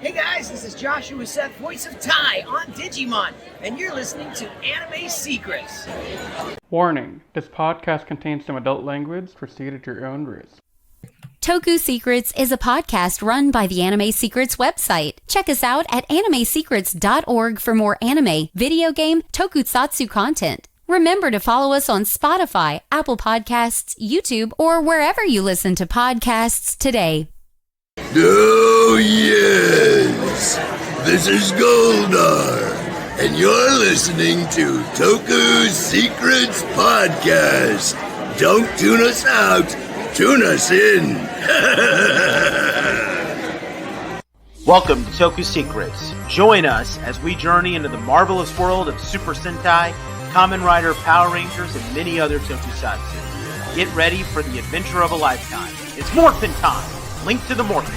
Hey guys, this is Joshua Seth, voice of Tai on Digimon, and you're listening to Anime Secrets. Warning, this podcast contains some adult language. Proceed at your own risk. Toku Secrets is a podcast run by the Anime Secrets website. Check us out at animesecrets.org for more anime, video game, tokusatsu content. Remember to follow us on Spotify, Apple Podcasts, YouTube, or wherever you listen to podcasts today. Oh, yes! This is Goldar, and you're listening to Toku Secrets Podcast. Don't tune us out, tune us in! Welcome to Toku Secrets. Join us as we journey into the marvelous world of Super Sentai, Kamen Rider, Power Rangers, and many other tokusatsu. Get ready for the adventure of a lifetime. It's Morphin time! Link to the Morphin.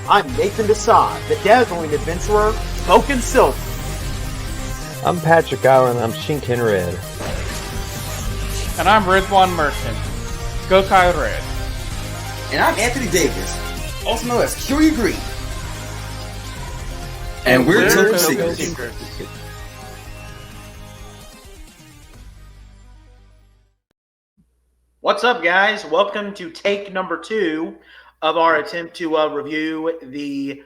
I'm Nathan Desai, the dazzling adventurer, Smokin' Silver. I'm Patrick Allen, I'm Shinken Red. And I'm Rizwan Merchant, Gokai Red. And I'm Anthony Davis, also known as Kyrie Green. And we're Toku Secrets. What's up, guys? Welcome to take number 2 of our attempt to review the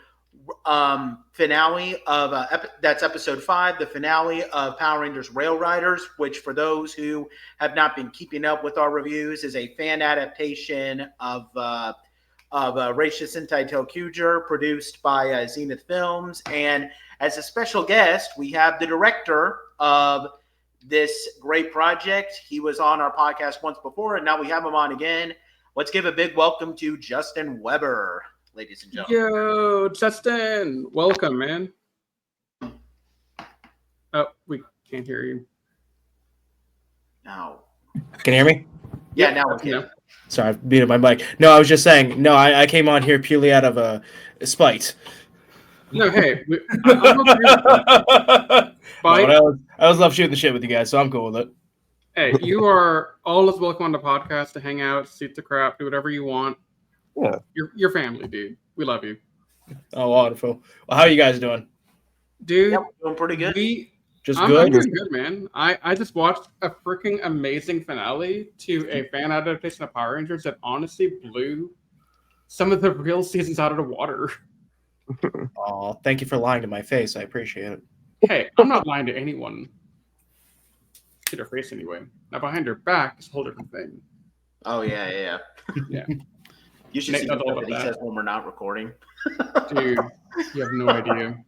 finale of that's episode 5, the finale of Power Rangers Rail Riders, which, for those who have not been keeping up with our reviews, is a fan adaptation of Reisha Sentai Tokuger, produced by Zenith Films. And as a special guest, we have the director of this great project. He was on our podcast once before, and now we have him on again. Let's give a big welcome to Justin Weber, ladies and gentlemen. Yo, Justin. Welcome, man. Oh, we can't hear you. No. Can you hear me? Yeah, now we can. Yeah. Sorry, I beat up my mic. No, I was just saying, no, I came on here purely out of spite. No, hey. I'm okay with that. But I always love shooting the shit with you guys, so I'm cool with it. Hey, you are always welcome on the podcast to hang out, shoot the crap, do whatever you want. Yeah. You're family, dude. We love you. Oh, wonderful. Well, how are you guys doing? Dude, Yeah, we're doing pretty good. I'm Good? doing good, man. I just watched a freaking amazing finale to a fan adaptation of Power Rangers that honestly blew some of the real seasons out of the water. Oh, thank you for lying to my face. I appreciate it. Hey, I'm not lying to anyone. To their face anyway. Now behind their back is a whole different thing. Oh, yeah. Yeah. You should Nate see knows all what about he that. says when we're not recording. Dude, you have no idea.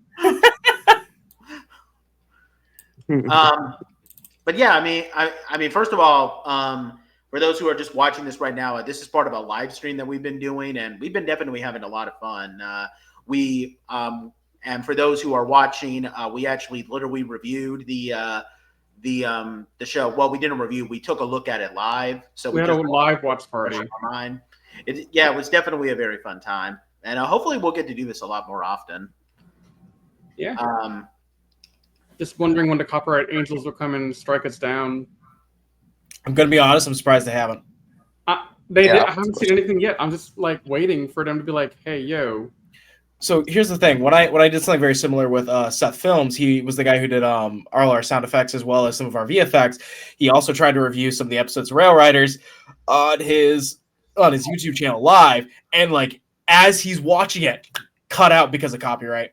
But yeah, I mean, first of all, for those who are just watching this right now, this is part of a live stream that we've been doing, and we've been definitely having a lot of fun. And for those who are watching, we actually literally reviewed the show. Well, we didn't review; we took a look at it live. So We had a live watch party. It was definitely a very fun time, and hopefully we'll get to do this a lot more often. Yeah. Just wondering when the copyright angels will come and strike us down. I'm going to be honest, I'm surprised they haven't. I haven't seen anything yet. I'm just like waiting for them to be like, "Hey, yo." So here's the thing. When I did something very similar with Seth Films, he was the guy who did all our sound effects as well as some of our VFX. He also tried to review some of the episodes of Rail Riders on his YouTube channel live, and like as he's watching it, cut out because of copyright.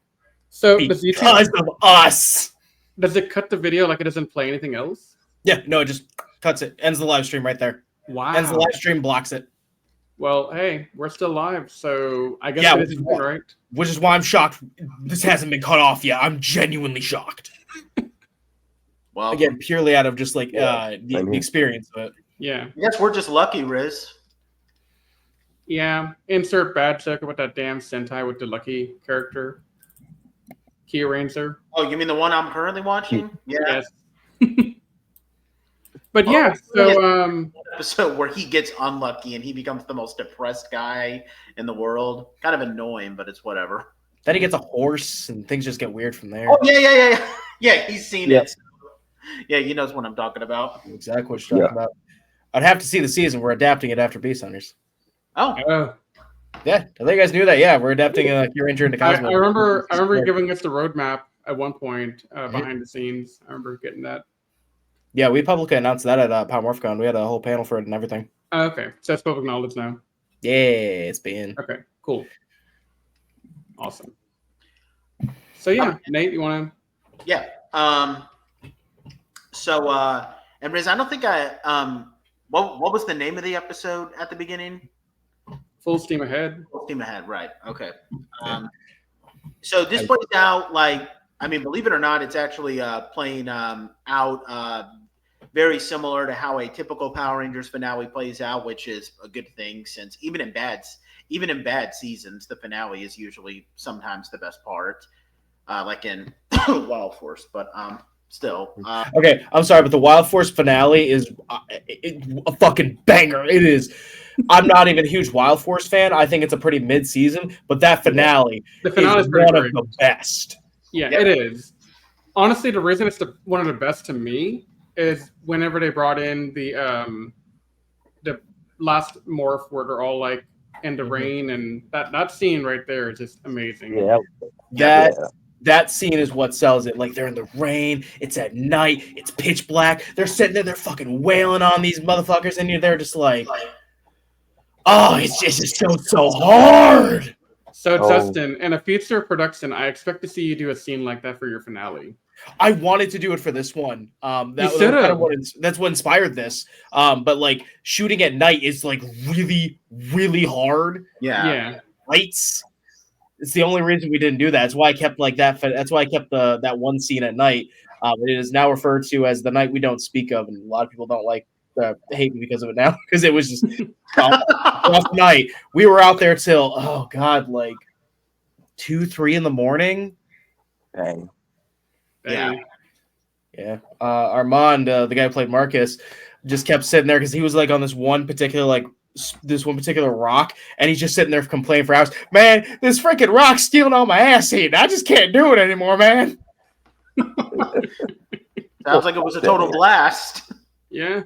So Because of us. does it cut the video like it doesn't play anything else? Yeah, no, it just cuts it. Ends the live stream right there. Wow. Ends the live stream, blocks it. Well, hey, we're still live, so I guess it is good, right? Which is why I'm shocked this hasn't been cut off yet. I'm genuinely shocked. Well, Again, purely out of just like the experience of it. Yeah. I guess we're just lucky, Riz. Yeah. Insert bad joke about that damn Sentai with the Lucky character. Key Ranger. Oh, you mean the one I'm currently watching? Yeah. Yes. But yeah, so Episode where he gets unlucky and he becomes the most depressed guy in the world. Kind of annoying, but it's whatever. Then he gets a horse and things just get weird from there. Oh yeah. Yeah, he's seen it. Yeah, he knows what I'm talking about. Exactly what you're talking about. I'd have to see the season. We're adapting it after Beast Hunters. Oh, Yeah, I think you guys knew that. Yeah, we're adapting Key Ranger into I Cosmo. remember giving us the roadmap at one point behind the scenes. I remember getting that. Yeah, we publicly announced that at Power MorphCon. We had a whole panel for it and everything. Okay, so that's public knowledge now. Yeah, it's been. Okay, cool. Awesome. So yeah, Nate, you want to? Yeah. So and Riz, I don't think what was the name of the episode at the beginning? Full steam ahead. Full steam ahead, right? Okay. So this plays out like, I mean, believe it or not, it's actually playing out very similar to how a typical Power Rangers finale plays out, which is a good thing, since even in bad seasons, the finale is usually sometimes the best part, like in Wild Force. But still, okay, I'm sorry, but the Wild Force finale is a fucking banger. It is. I'm not even a huge Wild Force fan. I think it's a pretty mid-season, but that finale, is one of the best. Yeah, it is. Honestly, the reason it's one of the best to me is whenever they brought in the last morph where they're all like in the rain, and that scene right there is just amazing. Yeah. That scene is what sells it. Like, they're in the rain, it's at night, it's pitch black, they're sitting there, they're fucking wailing on these motherfuckers, and they're just like, oh, it's just so hard. So Justin, in a future production, I expect to see you do a scene like that for your finale. I wanted to do it for this one. That's what inspired this. But like, shooting at night is like really, really hard. yeah. Lights. It's the only reason we didn't do that. That's why I kept like that. That's why I kept that one scene at night. It is now referred to as the night we don't speak of, and a lot of people don't hate me because of it now, because it was just rough night. We were out there till like 2-3 in the morning. Dang. Yeah. Armand, the guy who played Marcus, just kept sitting there because he was like on this one particular rock, and he's just sitting there complaining for hours. Man, this freaking rock's stealing all my ass heat. I just can't do it anymore, man. Sounds like it was a total blast. Yeah.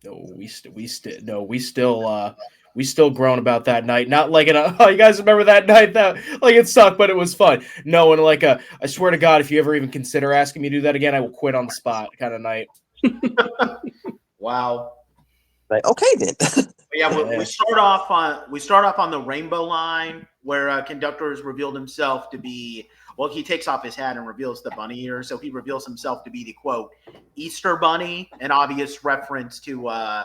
No, we still groan about that night. Not like you guys remember that night that like it sucked, but it was fun. No, and like I swear to God, if you ever even consider asking me to do that again, I will quit on the spot kind of night. Wow. Like, okay then. We start off on the rainbow line where Conductor has revealed himself to be. Well, he takes off his hat and reveals the bunny ear, so he reveals himself to be the quote Easter Bunny, an obvious reference to I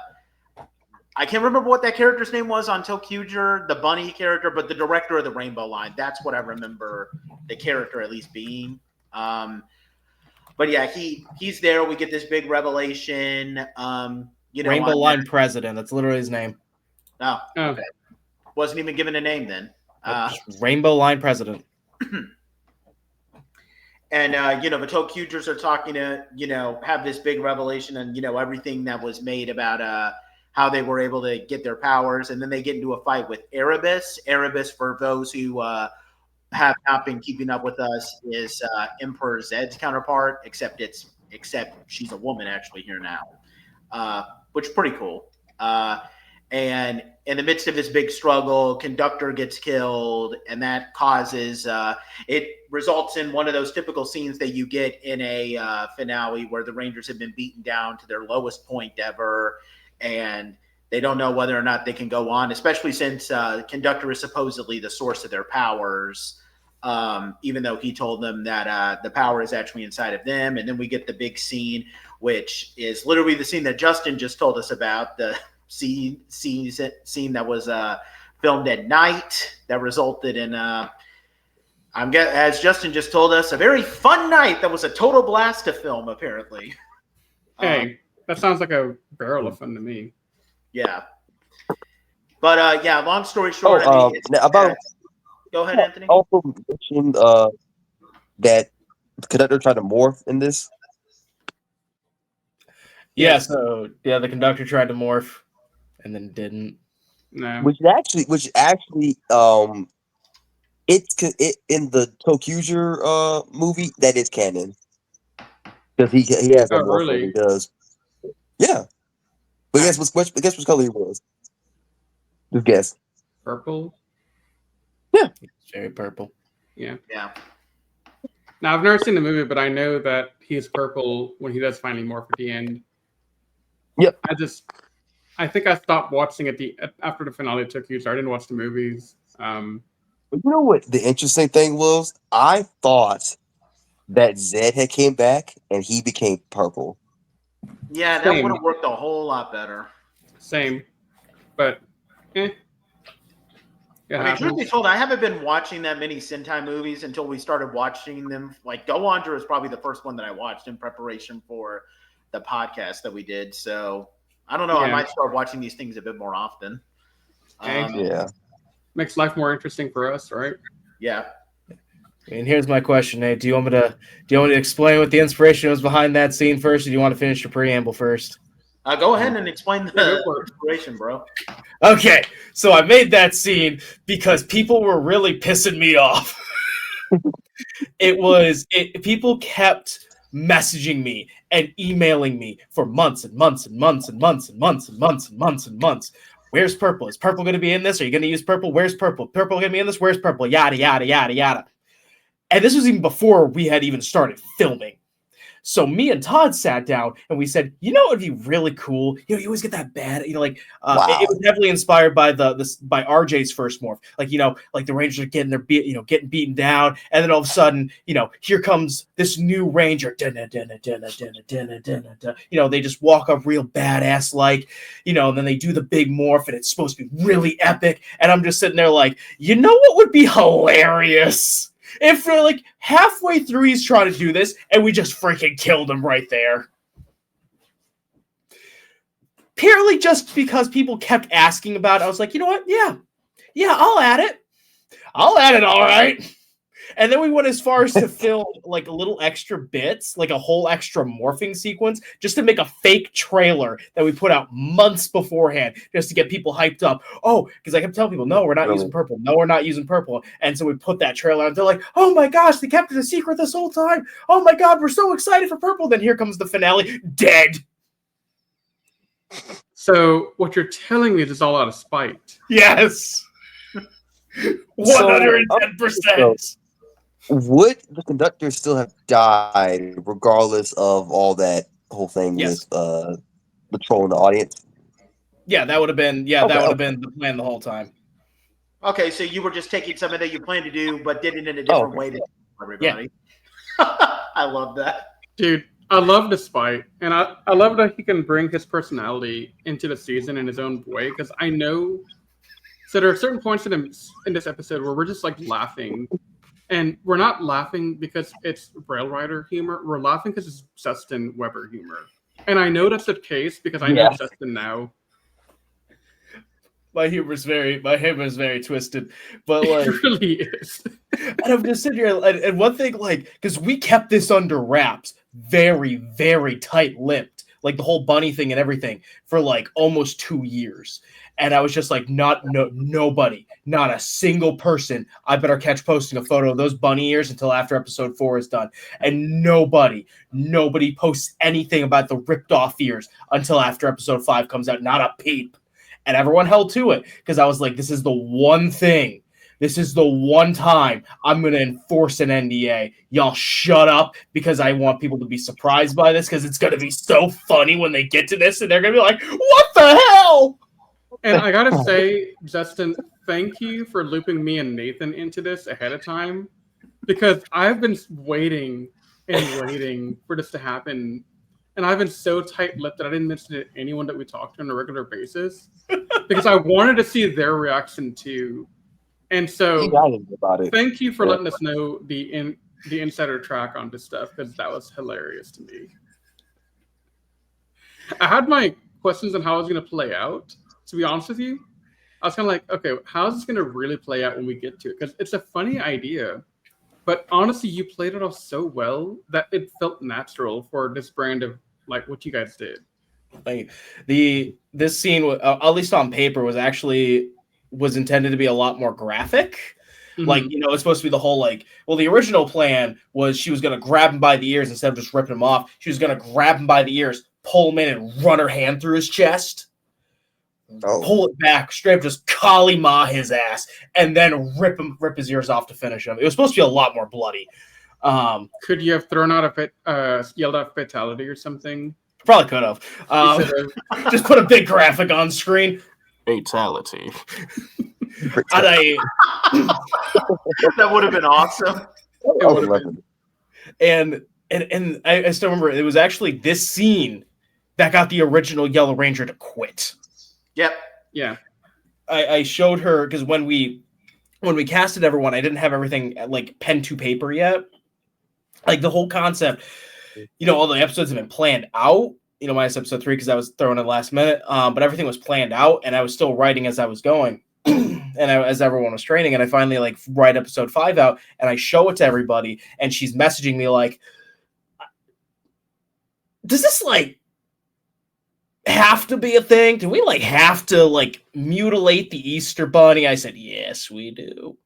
can't remember what that character's name was on Tokuger, the bunny character, but the director of the Rainbow Line. That's what I remember the character at least being. But yeah, he's there. We get this big revelation. Rainbow Line President. That's literally his name. Oh, okay. Wasn't even given a name then. Rainbow Line President. And, the Tokugers are talking to, have this big revelation and, everything that was made about how they were able to get their powers. And then they get into a fight with Erebus. Erebus, for those who have not been keeping up with us, is Emperor Zed's counterpart, except she's a woman actually here now, which is pretty cool. And in the midst of this big struggle, Conductor gets killed, and that causes it results in one of those typical scenes that you get in a finale where the Rangers have been beaten down to their lowest point ever, and they don't know whether or not they can go on, especially since Conductor is supposedly the source of their powers, even though he told them that the power is actually inside of them. And then we get the big scene, which is literally the scene that Justin just told us about, the scene that was filmed at night that resulted in as Justin just told us, a very fun night that was a total blast to film, apparently. Hey, that sounds like a barrel of fun to me. Yeah. But long story short, go ahead, Anthony. Also mentioned that Conductor tried to morph in this. Yeah, so the Conductor tried to morph and then didn't. No. Which actually it in the Tokuger movie that is canon. Because he has a morph really? he does. Yeah. But guess what color he was? Just guess. Purple. It's very purple. Yeah. Yeah. Now I've never seen the movie, but I know that he's purple when he does finally morph at the end. Yep. I think I stopped watching after the finale took you, so I didn't watch the movies. But you know what the interesting thing was? I thought that Zed had came back and he became purple. Yeah, that Same. would have worked a whole lot better. Same, but I mean, truth be told, I haven't been watching that many Sentai movies until we started watching them. Like, Go Under is probably the first one that I watched in preparation for the podcast that we did. So, I don't know. I Yeah. might start watching these things a bit more often. Yeah. makes life more interesting for us, right? Yeah. And here's my question, Nate. Do you want me to explain what the inspiration was behind that scene first, or do you want to finish your preamble first? Go ahead and explain go the for it. inspiration, bro. Okay, so I made that scene because people were really pissing me off. People kept messaging me and emailing me for months and months and months and months and months and months and months and months. Where's Purple? Is Purple going to be in this? Are you going to use Purple? Where's Purple? Purple going to be in this? Where's Purple? Yada, yada, yada, yada. And this was even before we had even started filming. So me and Todd sat down and we said, you know, it'd be really cool. You know, you always get that bad, you know, like Wow. it was heavily inspired by by RJ's first morph. Like, you know, like the Rangers are getting getting beaten down, and then all of a sudden, you know, here comes this new Ranger. You know, they just walk up real badass, like, you know, and then they do the big morph, and it's supposed to be really epic. And I'm just sitting there like, you know what would be hilarious? If for like halfway through he's trying to do this and we just freaking killed him right there. Purely just because people kept asking about it, I was like, you know what? Yeah, I'll add it. All right. And then we went as far as to film like little extra bits, like a whole extra morphing sequence, just to make a fake trailer that we put out months beforehand, just to get people hyped up. Oh, because I kept telling people, no, we're not using purple. No, we're not using purple. And so we put that trailer out. They're like, oh my gosh, they kept it a secret this whole time. Oh my God, we're so excited for purple. Then here comes the finale, dead. So what you're telling me is it's all out of spite. Yes. 110%. Would the conductor still have died regardless of all that whole thing Yes. with the troll in the audience? Yeah, that would have been been the plan the whole time. Okay, so you were just taking something that you planned to do, but did it in a different way to everybody. I love that. Dude, I love the spite, and I love that he can bring his personality into the season in his own way, because I know, so there are certain points in this episode where we're just like laughing. And we're not laughing because it's Rail Rider humor. We're laughing because it's Justin Weber humor. And I know that's the case because I know Justin now. My humor is very twisted, but like It really is. And I'm just sitting here, and one thing, like, because we kept this under wraps, very, very tight-lipped, like the whole bunny thing and everything, for like almost 2 years. And I was just like, nobody, not a single person. I better catch posting a photo of those bunny ears until after episode 4 is done. And nobody posts anything about the ripped off ears until after episode 5 comes out. Not a peep. And everyone held to it because I was like, this is the one thing. This is the one time I'm going to enforce an NDA. Y'all shut up because I want people to be surprised by this because it's going to be so funny when they get to this and they're going to be like, what the hell? And I gotta say, Justin, thank you for looping me and Nathan into this ahead of time, because I've been waiting for this to happen, and I've been so tight-lipped that I didn't mention it to anyone that we talk to on a regular basis, because I wanted to see their reaction too. And so, thank you for letting us know the insider track on this stuff, because that was hilarious to me. I had my questions on how it was going to play out. To be honest with you, I was kind of like, okay, how is this going to really play out when we get to it? Because it's a funny idea, but honestly, you played it off so well that it felt natural for this brand of like what you guys did. Like this scene, at least on paper, was intended to be a lot more graphic. Mm-hmm. Like, you know, it's supposed to be the whole like, well, the original plan was she was going to grab him by the ears instead of just ripping him off. She was going to grab him by the ears, pull him in, and run her hand through his chest. pull it back, straight up just Kali Ma his ass, and then rip his ears off to finish him. It was supposed to be a lot more bloody. Could you have thrown out yelled out fatality or something? Probably could have. Just put a big graphic on screen. Fatality. That would have been awesome. It would have been. And I still remember it was actually this scene that got the original Yellow Ranger to quit. Yep. Yeah. I showed her because when we casted everyone, I didn't have everything like pen to paper yet. Like the whole concept, all the episodes have been planned out. Minus episode 3 because I was throwing in last minute. But everything was planned out, and I was still writing as I was going, as everyone was training. And I finally write episode 5 out, and I show it to everybody, and she's messaging me like, "Does this have to be a thing? Do we have to mutilate the Easter Bunny?" I said, "Yes, we do."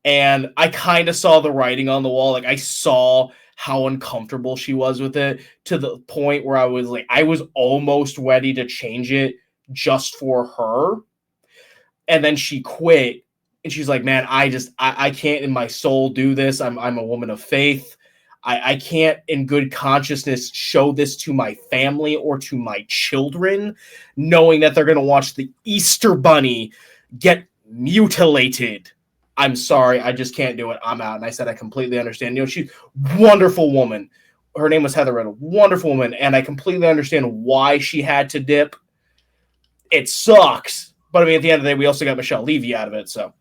And I kind of saw the writing on the wall. I saw how uncomfortable she was with it, to the point where I was almost ready to change it just for her. And then she quit, and she's like, "Man, I can't in my soul do this. I'm a woman of faith. I can't in good consciousness show this to my family or to my children, knowing that they're going to watch the Easter Bunny get mutilated. I'm sorry, I just can't do it. I'm out." And I said, "I completely understand. She's a wonderful woman." Her name was Heather, a wonderful woman, and I completely understand why she had to dip. It sucks, but at the end of the day, we also got Michelle Levy out of it. So,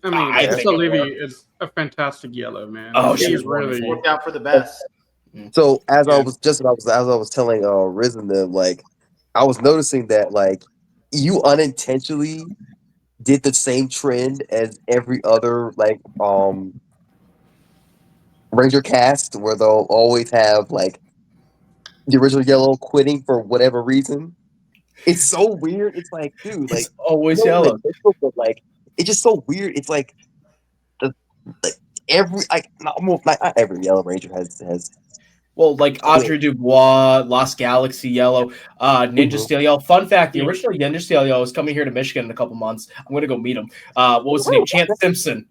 Michelle Levy is a fantastic Yellow, man. Oh, she's really worked out for the best. So as I was telling Risen them, I was noticing that you unintentionally did the same trend as every other Ranger cast, where they'll always have the original Yellow quitting for whatever reason. It's so weird. It's dude, it's always Yellow. It's just so weird. It's every not every Yellow Ranger has. Well, Audrey Dubois, Lost Galaxy Yellow, Ninja Steel Yellow. Fun fact: the original Ninja Steel Yellow is coming here to Michigan in a couple months. I'm going to go meet him. What was his name? Chance Simpson.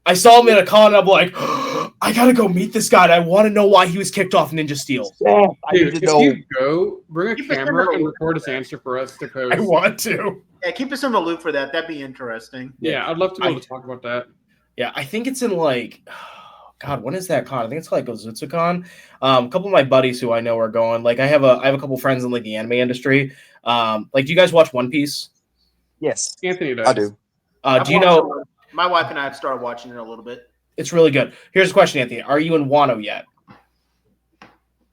I saw him in a con, and I'm like, I got to go meet this guy. And I want to know why he was kicked off Ninja Steel. Yeah, dude, if you go, bring a camera and record his answer for us to post. I want to. Yeah, keep us in the loop for that. That'd be interesting. Yeah, I'd love to be able to talk about that. Yeah, I think it's in God, when is that con? I think it's OzutsuCon. A couple of my buddies who I know are going. I have a couple friends in the anime industry. Do you guys watch One Piece? Yes, Anthony does. I do. Do you know? My wife and I have started watching it a little bit. It's really good. Here's a question, Anthony: are you in Wano yet?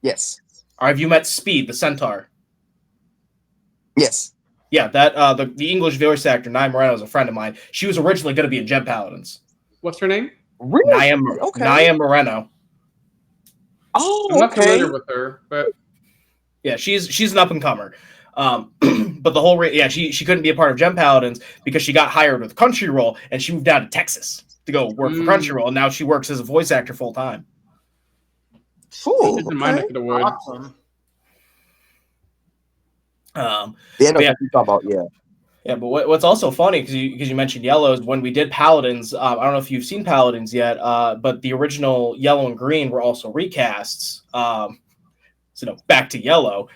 Yes. Or have you met Speed, the Centaur? Yes. Yeah, that the English voice actor Naya Moreno is a friend of mine. She was originally going to be in Gem Paladins. What's her name? Really? Naya Moreno. Oh, I'm not familiar with her, but yeah, she's an up and comer. But the whole she couldn't be a part of Gem Paladins because she got hired with Crunchyroll, and she moved down to Texas to go work for Crunchyroll. And now she works as a voice actor full time. Cool. She's in my neck of the woods. Awesome. What you're talking about, yeah. Yeah, but what's also funny, because you mentioned Yellow, is when we did Paladins, I don't know if you've seen Paladins yet, but the original Yellow and Green were also recasts. So back to Yellow.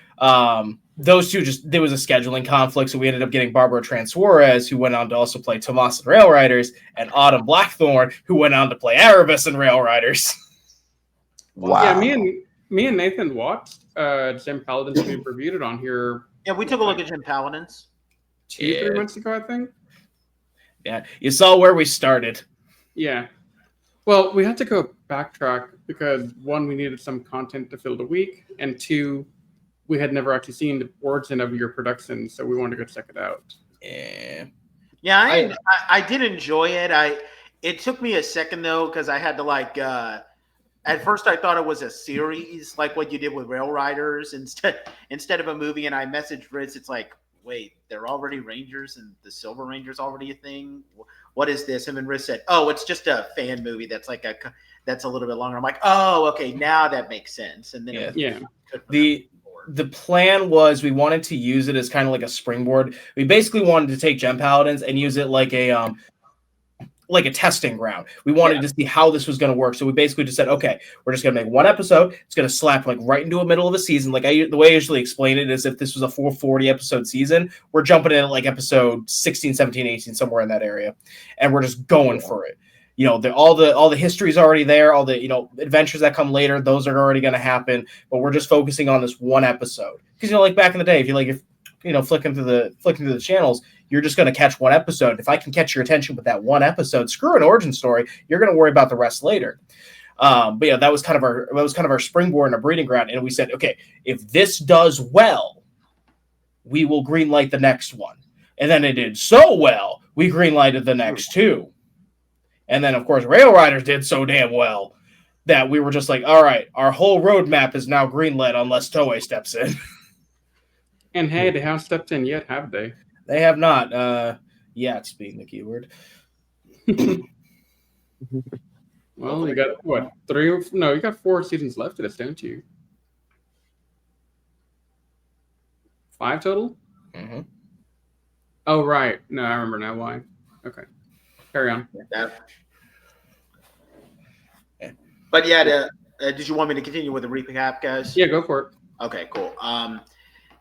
Those two there was a scheduling conflict, so we ended up getting Barbara Transjuarez, who went on to also play Tomas in Rail Riders, and Autumn Blackthorn, who went on to play Erebus in Rail Riders. Wow. Yeah, me and Nathan watched Gem Paladins. We reviewed it on here. Yeah, we took a look at Gem Paladins. 2-3 months ago, I think. Yeah, you saw where we started. Yeah. Well, we had to go backtrack because 1, we needed some content to fill the week, and 2, we had never actually seen the origin of your production, so we wanted to go check it out. Yeah, I did enjoy it. It took me a second though, because I had to at first I thought it was a series, like what you did with Rail Riders instead of a movie, and I messaged Ritz, it's like, wait, they're already Rangers and the Silver Ranger's already a thing? What is this? And then Riz said, oh, it's just a fan movie that's that's a little bit longer. I'm like, oh, okay, now that makes sense. And then the plan was we wanted to use it as kind of like a springboard. We basically wanted to take Gem Paladins and use it like a testing ground. We wanted to see how this was going to work. So we basically just said, okay, we're just going to make one episode. It's going to slap like right into the middle of a season. Like the way I usually explain it is if this was a 440 episode season, we're jumping in at like episode 16, 17, 18, somewhere in that area. And we're just going for it. You know, all the history is already there. All the, you know, adventures that come later, those are already going to happen. But we're just focusing on this one episode. Because, you know, like back in the day, if you know, flicking through the channels, you're just going to catch one episode. If I can catch your attention with that one episode, screw an origin story. You're going to worry about the rest later. But yeah, that was kind of our springboard and our breeding ground. And we said, okay, if this does well, we will greenlight the next one. And then it did so well, we greenlighted the next two. And then, of course, Rail Riders did so damn well that we were just like, all right, our whole roadmap is now greenlit unless Toei steps in. And hey, they haven't stepped in yet, have they? They have not. Yet, being the keyword. Well, you got what? 3? No, you got 4 seasons left of this, don't you? 5 total? Mm-hmm. Oh, right. No, I remember now why. Okay. Carry on. But yeah, did you want me to continue with the recap, guys? Yeah, go for it. Okay, cool.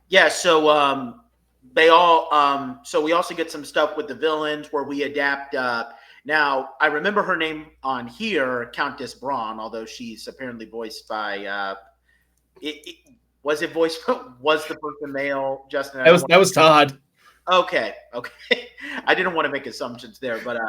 Yeah, so they all so we also get some stuff with the villains where we adapt. Now, I remember her name on here, Countess Braun, although she's apparently voiced by was the person male, Justin? That was Todd. Okay. I didn't want to make assumptions there, but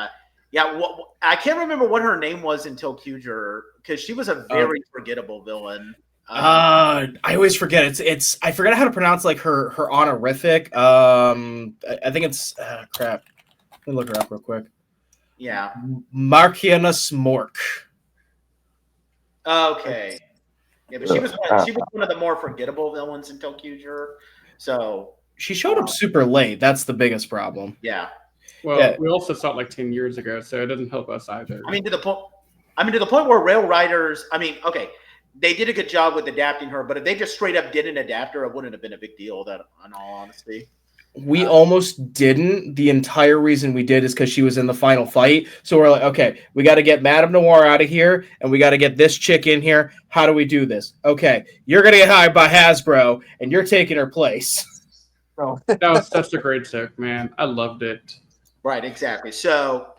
yeah, I can't remember what her name was until Kyuger, because she was a very forgettable villain. I always forget. It's I forgot how to pronounce like her honorific. I think it's crap. Let me look her up real quick. Yeah, Markiana Smork. Okay. Yeah, but she was one of the more forgettable villains until Kyuger. So she showed up super late. That's the biggest problem. Yeah. Well, we also saw it like 10 years ago, so it doesn't help us either. I mean, to the point where Rail Riders. I mean, okay, they did a good job with adapting her, but if they just straight up didn't adapt her, it wouldn't have been a big deal. That, in all honesty, we almost didn't. The entire reason we did is because she was in the final fight. So we're like, okay, we got to get Madame Noir out of here, and we got to get this chick in here. How do we do this? Okay, you're gonna get hired by Hasbro, and you're taking her place. That was such a great joke, man. I loved it. Right, exactly. So,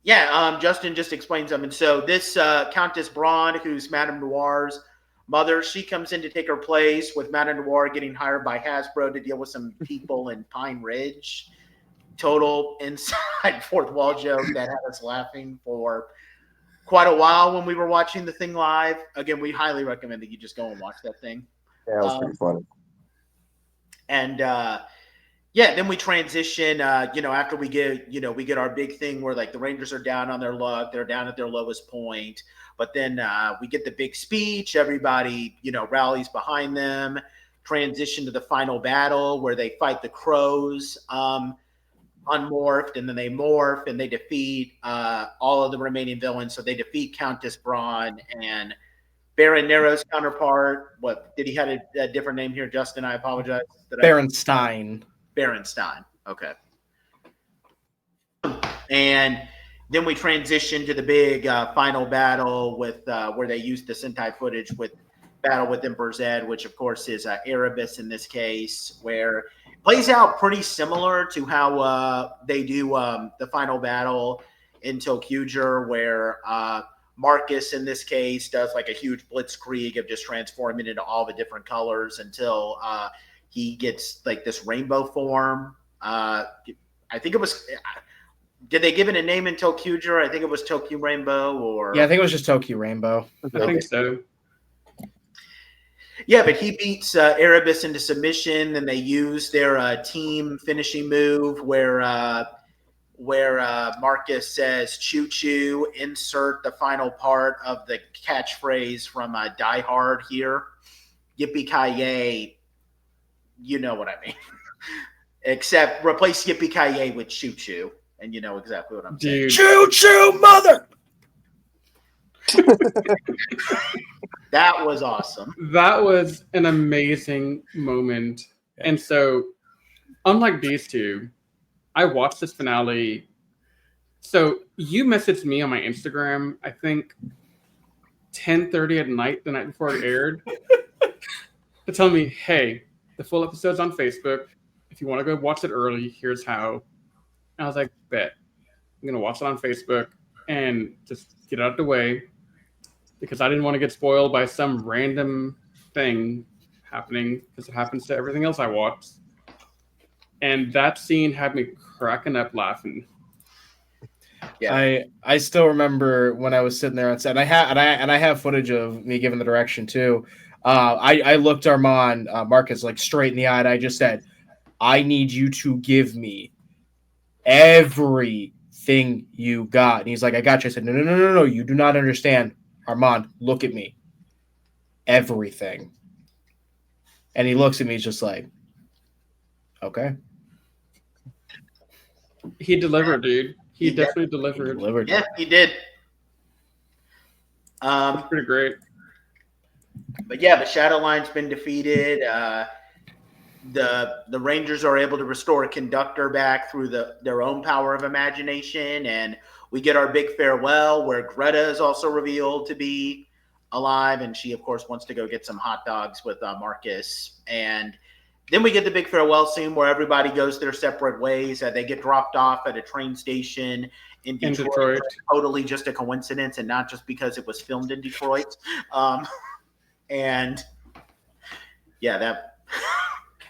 yeah, Justin just explained something. So this Countess Braun, who's Madame Noir's mother, she comes in to take her place with Madame Noir getting hired by Hasbro to deal with some people in Pine Ridge. Total inside fourth wall joke that had us laughing for quite a while when we were watching the thing live. Again, we highly recommend that you just go and watch that thing. Yeah, it was pretty funny. And yeah, then we transition, after we get our big thing where like the Rangers are down on their luck, they're down at their lowest point, but then we get the big speech, everybody, rallies behind them, transition to the final battle where they fight the Crows, unmorphed, and then they morph and they defeat all of the remaining villains. So they defeat Countess Braun and Baron Nero's counterpart. What, did he have a different name here, Justin? I apologize. Baronstein. Baronstein. Okay. And then we transition to the big final battle with where they used the Sentai footage with battle with Emperor Zed, which of course is Erebus in this case, where it plays out pretty similar to how they do the final battle in Tokuger, where Marcus in this case does like a huge blitzkrieg of just transforming into all the different colors until he gets like this rainbow form. I think it was. Did they give it a name in Tokuger? I think it was Tokyo Rainbow, or yeah, I think it was just Tokyo Rainbow. I think so. Yeah, but he beats Erebus into submission, and they use their team finishing move where Marcus says "choo choo." Insert the final part of the catchphrase from Die Hard here. Yippee ki yay! You know what I mean. Except replace yippee ki yay with choo choo, and you know exactly what I'm saying. Choo choo, mother. That was awesome. That was an amazing moment. And so, unlike these two, I watched this finale. So you messaged me on my Instagram, I think 10:30 at night, the night before it aired, to tell me, hey, the full episode's on Facebook. If you want to go watch it early, here's how. And I was like, bet. I'm going to watch it on Facebook and just get it out of the way because I didn't want to get spoiled by some random thing happening because it happens to everything else I watched. And that scene had me cracking up laughing. Yeah. I still remember when I was sitting there on set, and I have footage of me giving the direction too. I looked Armand Marcus like straight in the eye, and I just said, "I need you to give me everything you got." And he's like, "I got you." I said, "No, you do not understand, Armand. Look at me, everything." And he looks at me, he's just like, "Okay." He delivered, dude. He definitely delivered. Yeah, he did. That's pretty great. But yeah, the Shadow Line's been defeated. The Rangers are able to restore a conductor back through their own power of imagination, and we get our big farewell where Greta is also revealed to be alive, and she of course wants to go get some hot dogs with Marcus. And then we get the big farewell scene where everybody goes their separate ways. They get dropped off at a train station in Detroit. Totally just a coincidence, and not just because it was filmed in Detroit. And yeah, that.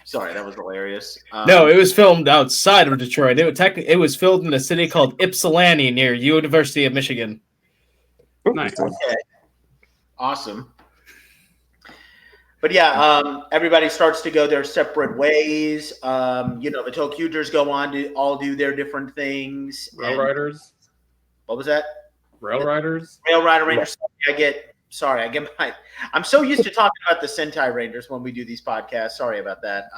Sorry, that was hilarious. No, it was filmed outside of Detroit. It was filmed in a city called Ypsilanti near University of Michigan. Nice. Okay. Awesome. But yeah, everybody starts to go their separate ways. The Tokugers go on to all do their different things. Rail Riders. What was that? Rail Riders. Rail Rider Rangers. I'm so used to talking about the Sentai Rangers when we do these podcasts. Sorry about that.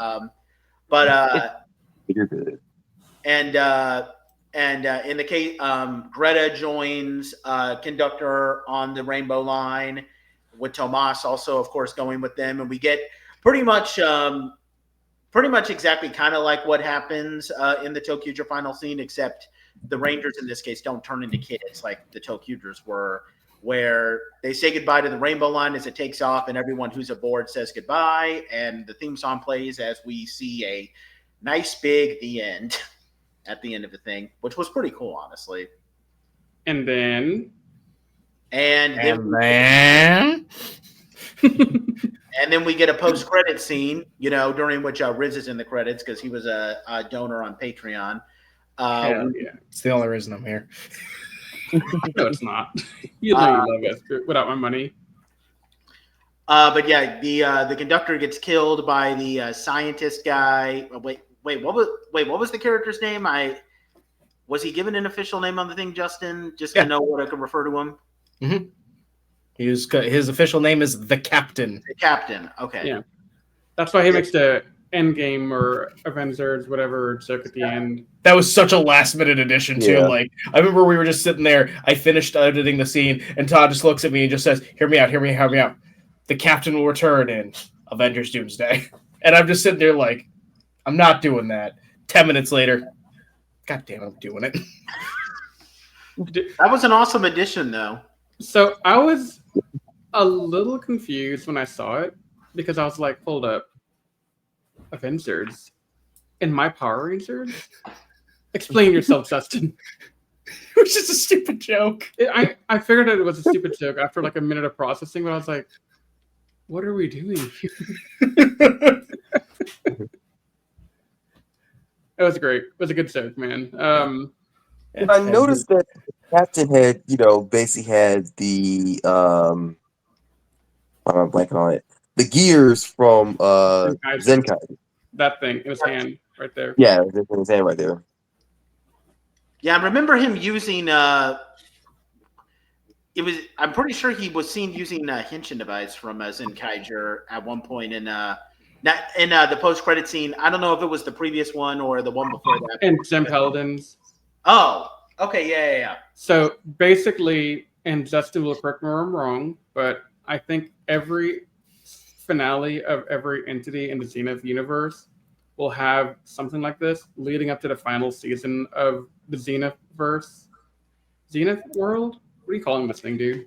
You're good. And in the case, Greta joins Conductor on the Rainbow Line, with Tomas also, of course, going with them, and we get pretty much exactly kind of like what happens in the Tokuger final scene, except the Rangers in this case don't turn into kids like the Tokugers were, where they say goodbye to the Rainbow Line as it takes off, and everyone who's aboard says goodbye, and the theme song plays as we see a nice big the end at the end of the thing, which was pretty cool, honestly. And then we get a post-credit scene, during which Riz is in the credits because he was a donor on Patreon. Yeah. It's the only reason I'm here. No, it's not. You know you love it without my money. But yeah, the conductor gets killed by the scientist guy. Wait, what was the character's name? Was he given an official name on the thing, Justin? Just to know what I could refer to him. Mm-hmm. His official name is the Captain. The Captain. Okay. Yeah, that's why he makes the Endgame or Avengers, whatever joke at the end. That was such a last-minute addition too. Yeah. Like, I remember we were just sitting there. I finished editing the scene, and Todd just looks at me and just says, "Hear me out. The Captain will return in Avengers Doomsday." And I'm just sitting there like, I'm not doing that. 10 minutes later, God damn, I'm doing it. That was an awesome addition, though. So I was a little confused when I saw it because I was like, hold up. Avengers? In my Power Rangers? Explain yourself, Justin. It was just a stupid joke. I figured that it was a stupid joke after like a minute of processing, but I was like, what are we doing here? It was great. It was a good joke, man. I noticed that Captain had, basically had the I'm blanking on it. The gears from Zenkai. That thing in his hand right there. Yeah, it was in his hand right there. Yeah, I remember him using I'm pretty sure he was seen using a Henshin device from Zenkaiger at one point in the post-credit scene. I don't know if it was the previous one or the one before that. And Gem Paladins. Oh, okay, yeah. So basically, and Justin will correct me if I'm wrong, but I think every finale of every entity in the Zenith universe will have something like this leading up to the final season of the Zenith verse. Zenith world? What are you calling this thing, dude?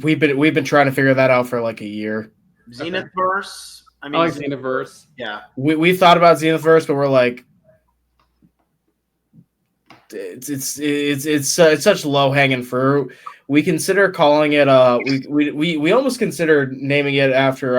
We've been trying to figure that out for like a year. Zenithverse. I I mean, like Zenithverse. yeah. We thought about Zenithverse, but we're like, it's such low hanging fruit. We consider calling it we almost considered naming it after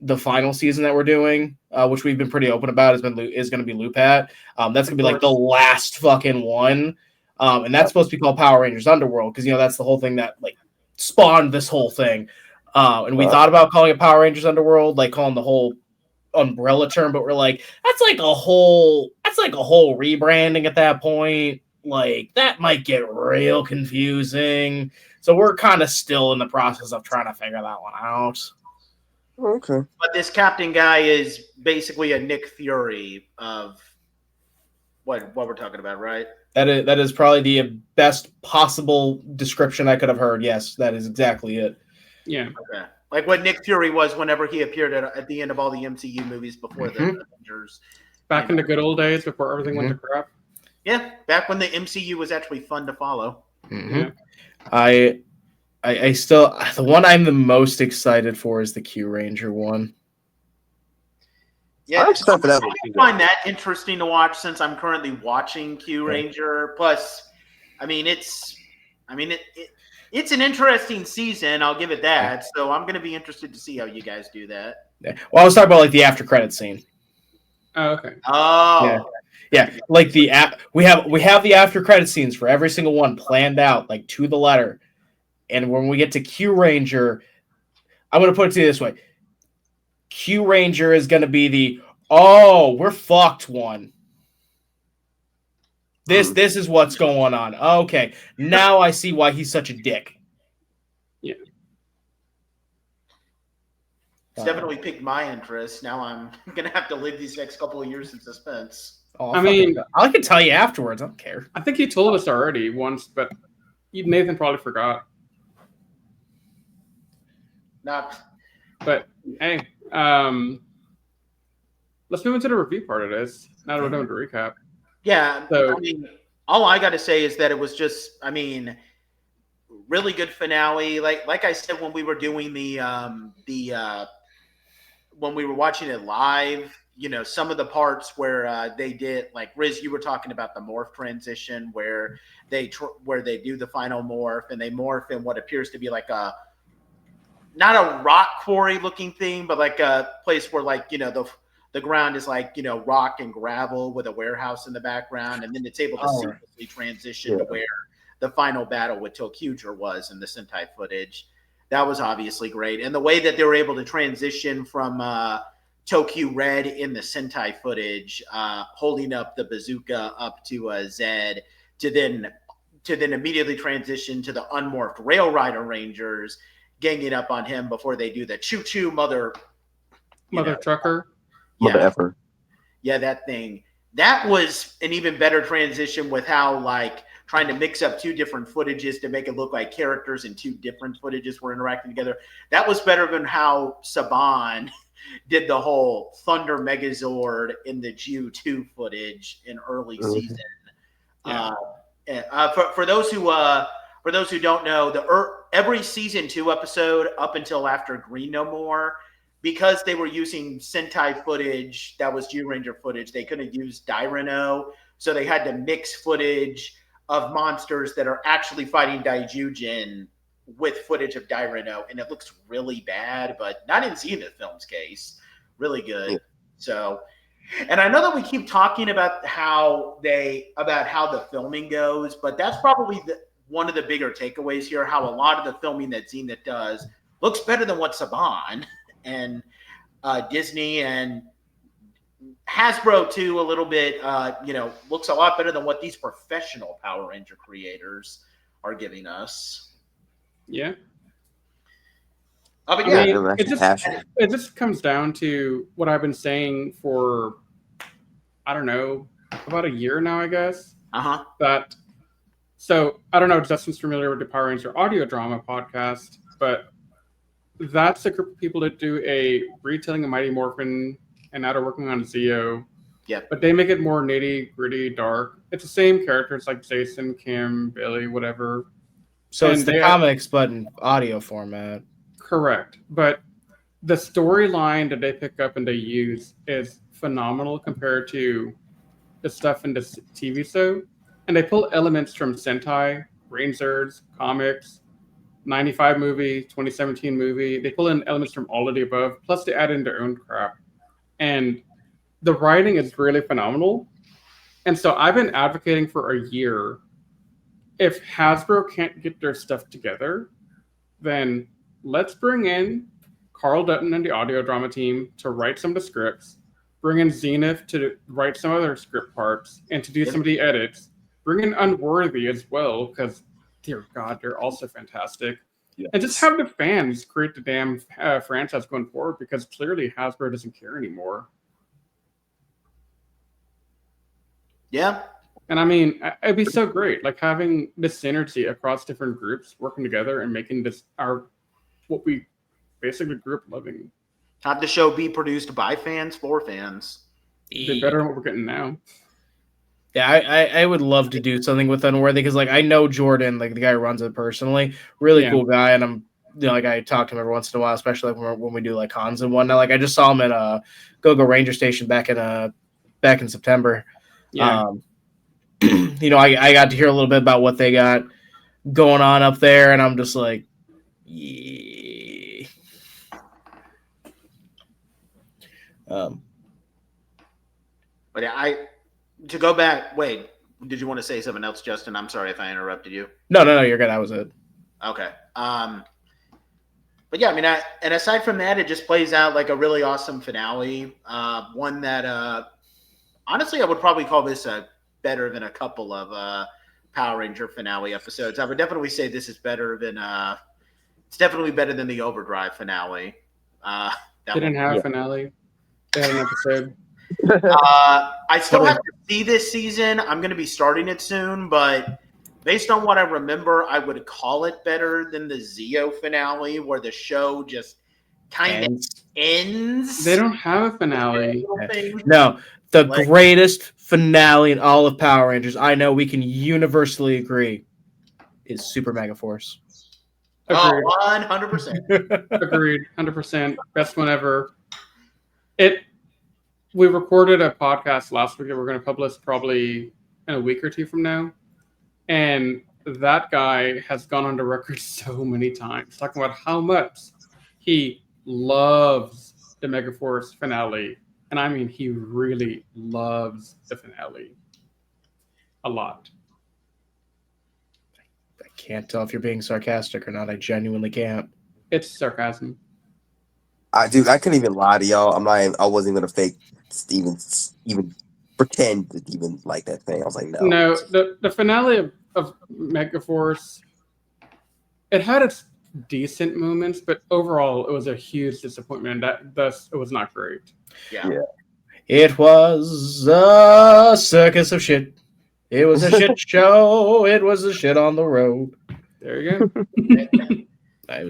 the final season that we're doing, which we've been pretty open about, is going to be Lupat. That's going to be like the last fucking one, and that's supposed to be called Power Rangers Underworld because that's the whole thing that like spawned this whole thing. And we thought about calling it Power Rangers Underworld, like calling the whole umbrella term, but we're like, that's like a whole rebranding at that point. Like that might get real confusing. So we're kind of still in the process of trying to figure that one out. Okay. But this captain guy is basically a Nick Fury of what we're talking about, right? That is probably the best possible description I could have heard. Yes, that is exactly it. Yeah. Okay. Like what Nick Fury was whenever he appeared at the end of all the MCU movies before the Avengers. Back in the good old days before everything went to crap. Yeah, back when the MCU was actually fun to follow. Yeah. I still, the one I'm the most excited for is the Q Ranger one. Yeah, I'm excited for that one. I find that interesting to watch since I'm currently watching Q Ranger. Plus, I mean, it's an interesting season. I'll give it that. So I'm going to be interested to see how you guys do that. Yeah. Well, I was talking about like the after credit scene. Oh, okay. Oh, yeah. Like we have the after credit scenes for every single one planned out like to the letter. And when we get to Q Ranger, I'm going to put it to you this way: Q Ranger is going to be the we're fucked one. This is what's going on. Okay, now I see why he's such a dick. Yeah. it's definitely piqued my interest. Now I'm going to have to live these next couple of years in suspense. I can tell you afterwards. I don't care. I think you told us already once, but Nathan probably forgot. Not. But hey, let's move into the review part of this. Now that we're doing the recap. Yeah, So, I mean, all I got to say is that it was just, I mean, really good finale. Like I said when we were doing when we were watching it live, some of the parts where they did, like Riz, you were talking about the morph transition where they do the final morph and they morph in what appears to be like not a rock quarry looking thing, but like a place where like, the ground is like, rock and gravel with a warehouse in the background. And then it's able to seamlessly transition to where the final battle with Tokuger was in the Sentai footage. That was obviously great. And the way that they were able to transition from Tokyo Red in the Sentai footage, holding up the bazooka up to Zed to then immediately transition to the unmorphed Rail Rider Rangers, ganging up on him before they do the choo-choo mother trucker. Mother effer. Yeah, that thing. That was an even better transition with how, like, trying to mix up two different footages to make it look like characters in two different footages were interacting together. That was better than how Saban did the whole Thunder Megazord in the Jew 2 footage in early season. Yeah. For those who don't know, every season 2 episode up until after Green No More, because they were using Sentai footage that was Jew Ranger footage, they couldn't use Daireno, so they had to mix footage of monsters that are actually fighting Daijujin with footage of Daireno, and it looks really bad, but not in Zenith Films' case. Really good. Yeah. So, and I know that we keep talking about how the filming goes, but that's probably one of the bigger takeaways here, how a lot of the filming that Zenith does looks better than what Saban and Disney and Hasbro too, a little bit, looks a lot better than what these professional Power Ranger creators are giving us. Yeah. But I mean, it just comes down to what I've been saying for, I don't know, about a year now, I guess. Uh-huh. So I don't know if Justin's familiar with the Power Ranger audio drama podcast. but that's a group of people that do a retelling of Mighty Morphin, and now they're working on Zeo. Yep. But they make it more nitty gritty, dark. It's the same characters like Jason, Kim, Billy, whatever. So it's And the they comics, but in audio format. Correct. But the storyline that they pick up and they use is phenomenal compared to the stuff in the TV show. And they pull elements from Sentai, Rangers, comics, 95 movie, 2017 movie. They pull in elements from all of the above, plus they add in their own crap. And the writing is really phenomenal. And so I've been advocating for a year. If Hasbro can't get their stuff together, then let's bring in Carl Dutton and the audio drama team to write some of the scripts, bring in Zenith to write some of their script parts and to do some of the edits, bring in Unworthy as well, because dear God, they're also fantastic. Yes. And just have the fans create the damn franchise going forward, because clearly Hasbro doesn't care anymore. Yeah. And I mean, it'd be so great, like having this synergy across different groups working together and making this what we basically grew up loving. Have the show be produced by fans for fans. Be better than what we're getting now. Yeah, I would love to do something with Unworthy, because like I know Jordan, like the guy who runs it personally, really cool guy, and I'm like I talk to him every once in a while, especially like when we do like cons and whatnot. Like I just saw him at Go Ranger Station back in September. Yeah. I got to hear a little bit about what they got going on up there, and I'm just like, yeah. But to go back, wait, did you want to say something else, Justin? I'm sorry if I interrupted you. No, you're good. That was it. Okay. But yeah, I mean, and aside from that, it just plays out like a really awesome finale. One that, honestly, I would probably call this better than a couple of Power Ranger finale episodes. I would definitely say this is better than it's definitely better than the Overdrive finale. They didn't have a finale. They had an episode. I still have to see this season. I'm going to be starting it soon, but based on what I remember, I would call it better than the Zeo finale, where the show just kind of ends. They don't have a finale. No, the greatest finale in all of Power Rangers, I know we can universally agree, is Super Mega Force. Agreed. 100%. Agreed. 100%. Best one ever. We recorded a podcast last week that we're going to publish probably in a week or two from now. And that guy has gone on the record so many times talking about how much he loves the Megaforce finale. And I mean, he really loves the finale a lot. I can't tell if you're being sarcastic or not. I genuinely can't. It's sarcasm. I couldn't even lie to y'all. I wasn't gonna fake even pretend to even like that thing. I was like, no. No, the finale of Megaforce, it had its decent moments, but overall it was a huge disappointment. Thus it was not great. Yeah. It was a circus of shit. It was a shit show. It was a shit on the road. There you go. And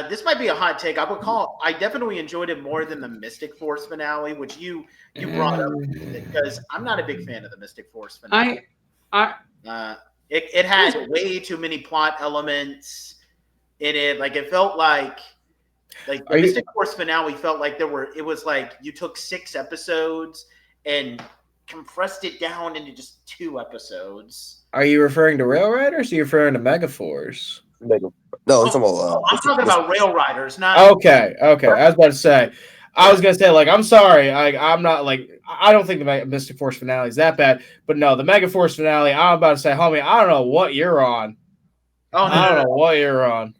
this might be a hot take. I definitely enjoyed it more than the Mystic Force finale, which you brought up, because I'm not a big fan of the Mystic Force finale. It had way too many plot elements in it. Like it felt like the Mystic Force finale felt like it was like you took 6 episodes and compressed it down into just 2 episodes. Are you referring to Rail Riders or are you referring to Megaforce? No, I'm talking about Rail Riders, not Okay. I was about to say. I was gonna say, like, I'm sorry. I'm not like I don't think the Mystic Force finale is that bad, but no, the Mega Force finale. I'm about to say, homie, I don't know what you're on. Oh no, I don't know what you're on.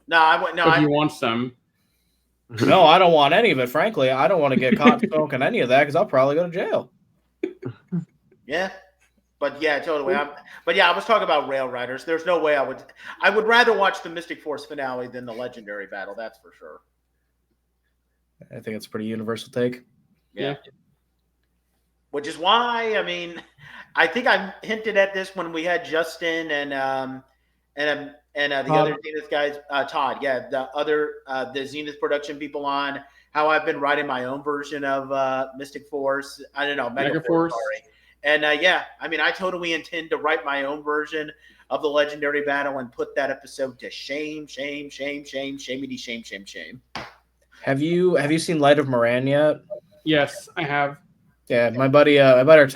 No, I wouldn't. No, if you want some. No, I don't want any of it. Frankly, I don't want to get caught smoking any of that because I'll probably go to jail. Yeah. But yeah, totally. I was talking about Rail Riders. There's no way I would rather watch the Mystic Force finale than the Legendary Battle. That's for sure. I think it's a pretty universal take. Yeah. Which is why, I mean, I think I hinted at this when we had Justin and and the Todd. other Zenith guys, Todd, yeah, the Zenith production people on, how I've been writing my own version of Mystic Force. I don't know, Megaforce, sorry. And yeah, I mean, I totally intend to write my own version of the legendary battle and put that episode to shame. Have you seen Light of Moran yet? Yes, I have. Yeah, my buddy Tyler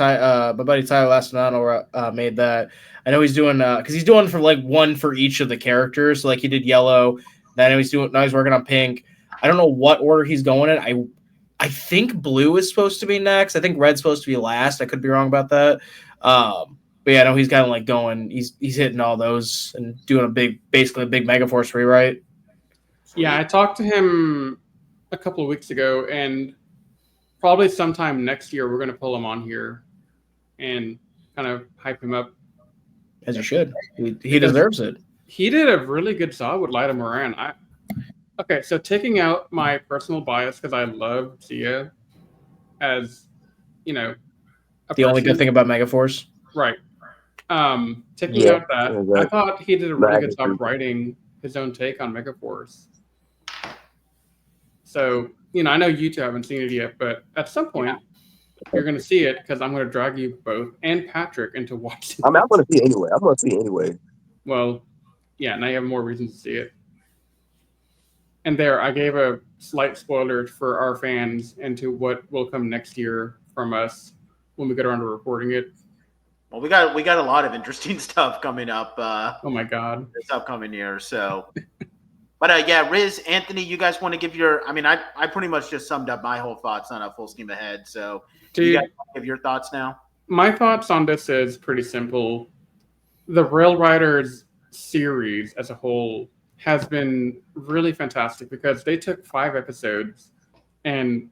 Lastinano made that. I know he's doing because he's doing for like one for each of the characters. So, like he did yellow, then he's working on pink. I don't know what order he's going in. I think blue is supposed to be next. I think red's supposed to be last. I could be wrong about that. But yeah, I know he's kind of like going. He's hitting all those and doing basically a big Megaforce rewrite. Yeah, I talked to him a couple of weeks ago, and probably sometime next year we're going to pull him on here and kind of hype him up. As you should. He deserves it. He did a really good job with Lyda Moran. Okay, so taking out my personal bias because I love Zia as, the only good thing about Megaforce. Right. Taking out that, I thought he did a really good job writing his own take on Megaforce. So, I know you two haven't seen it yet, but at some point, you're going to see it because I'm going to drag you both and Patrick into watching. I mean, I'm going to see it anyway. I'm going to see it anyway. Well, yeah, now you have more reasons to see it. And there, I gave a slight spoiler for our fans into what will come next year from us when we get around to recording it. Well, we got a lot of interesting stuff coming up. Oh my God, this upcoming year. So, but yeah, Riz, Anthony, you guys want to give your? I mean, I pretty much just summed up my whole thoughts on a full steam ahead. So, dude, you guys want to give your thoughts now? My thoughts on this is pretty simple. The Rail Riders series as a whole has been really fantastic because they took 5 episodes and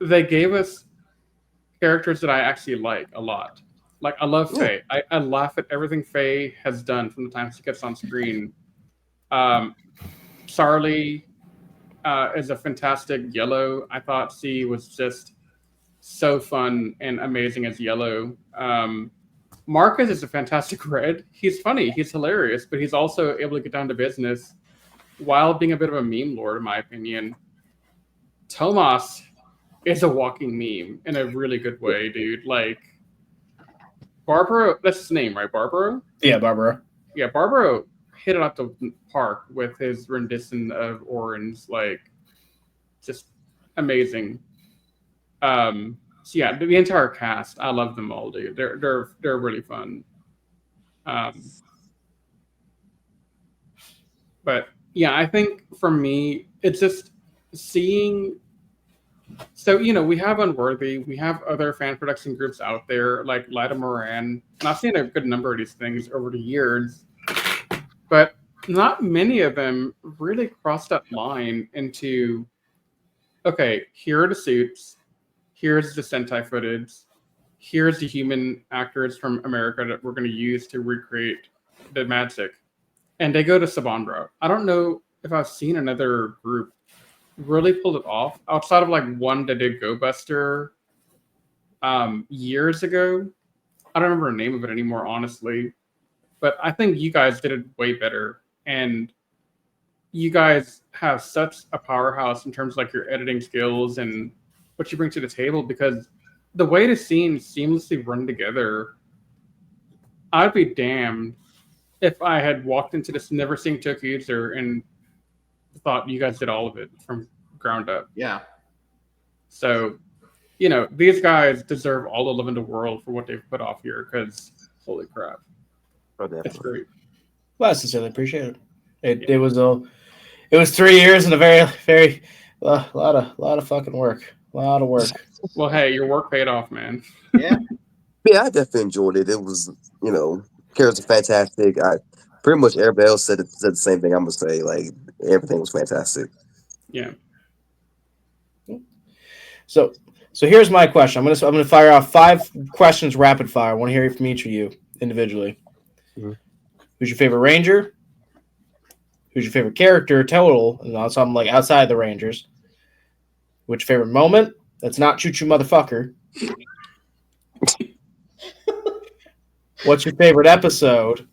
they gave us characters that I actually like a lot. Like, I love Faye. I laugh at everything Faye has done from the time she gets on screen. Sarli is a fantastic Yellow. I thought she was just so fun and amazing as Yellow. Marcus is a fantastic Red. He's funny. He's hilarious, but he's also able to get down to business while being a bit of a meme lord, in my opinion. Tomas is a walking meme in a really good way, dude. Like, Barbaro, that's his name, right? Barbaro? Yeah, Barbaro. Yeah, Barbaro hit it out the park with his rendition of Orange. Like, just amazing. So yeah, the entire cast, I love them all, dude. They're really fun. But yeah, I think for me, it's just seeing. So, we have Unworthy, we have other fan production groups out there like Lyda Moran, and I've seen a good number of these things over the years, but not many of them really crossed that line into, okay, here are the suits, here's the Sentai footage, here's the human actors from America that we're going to use to recreate the magic. And they go to Saban route. I don't know if I've seen another group really pulled it off outside of like one that did Go Buster years ago. I don't remember the name of it anymore, honestly. But I think you guys did it way better. And you guys have such a powerhouse in terms of like your editing skills and what you bring to the table, because the way the scenes seamlessly run together, I'd be damned if I had walked into this never seeing Tokuser and thought you guys did all of it from ground up. Yeah. So, these guys deserve all the love in the world for what they've put off here, because holy crap. It's great. Well, I sincerely appreciate it. It was 3 years and a very, very lot of fucking work. A lot of work. Well, hey, your work paid off, man. Yeah. Yeah, I definitely enjoyed it. It was, characters are fantastic. Pretty much everybody else said the same thing. I'm gonna say, like, everything was fantastic. Yeah. So here's my question. I'm gonna fire off 5 questions rapid fire. I want to hear from each of you individually. Mm-hmm. Who's your favorite Ranger? Who's your favorite character total? And something like outside the Rangers. What's your favorite moment? That's not Choo Choo Motherfucker. What's your favorite episode?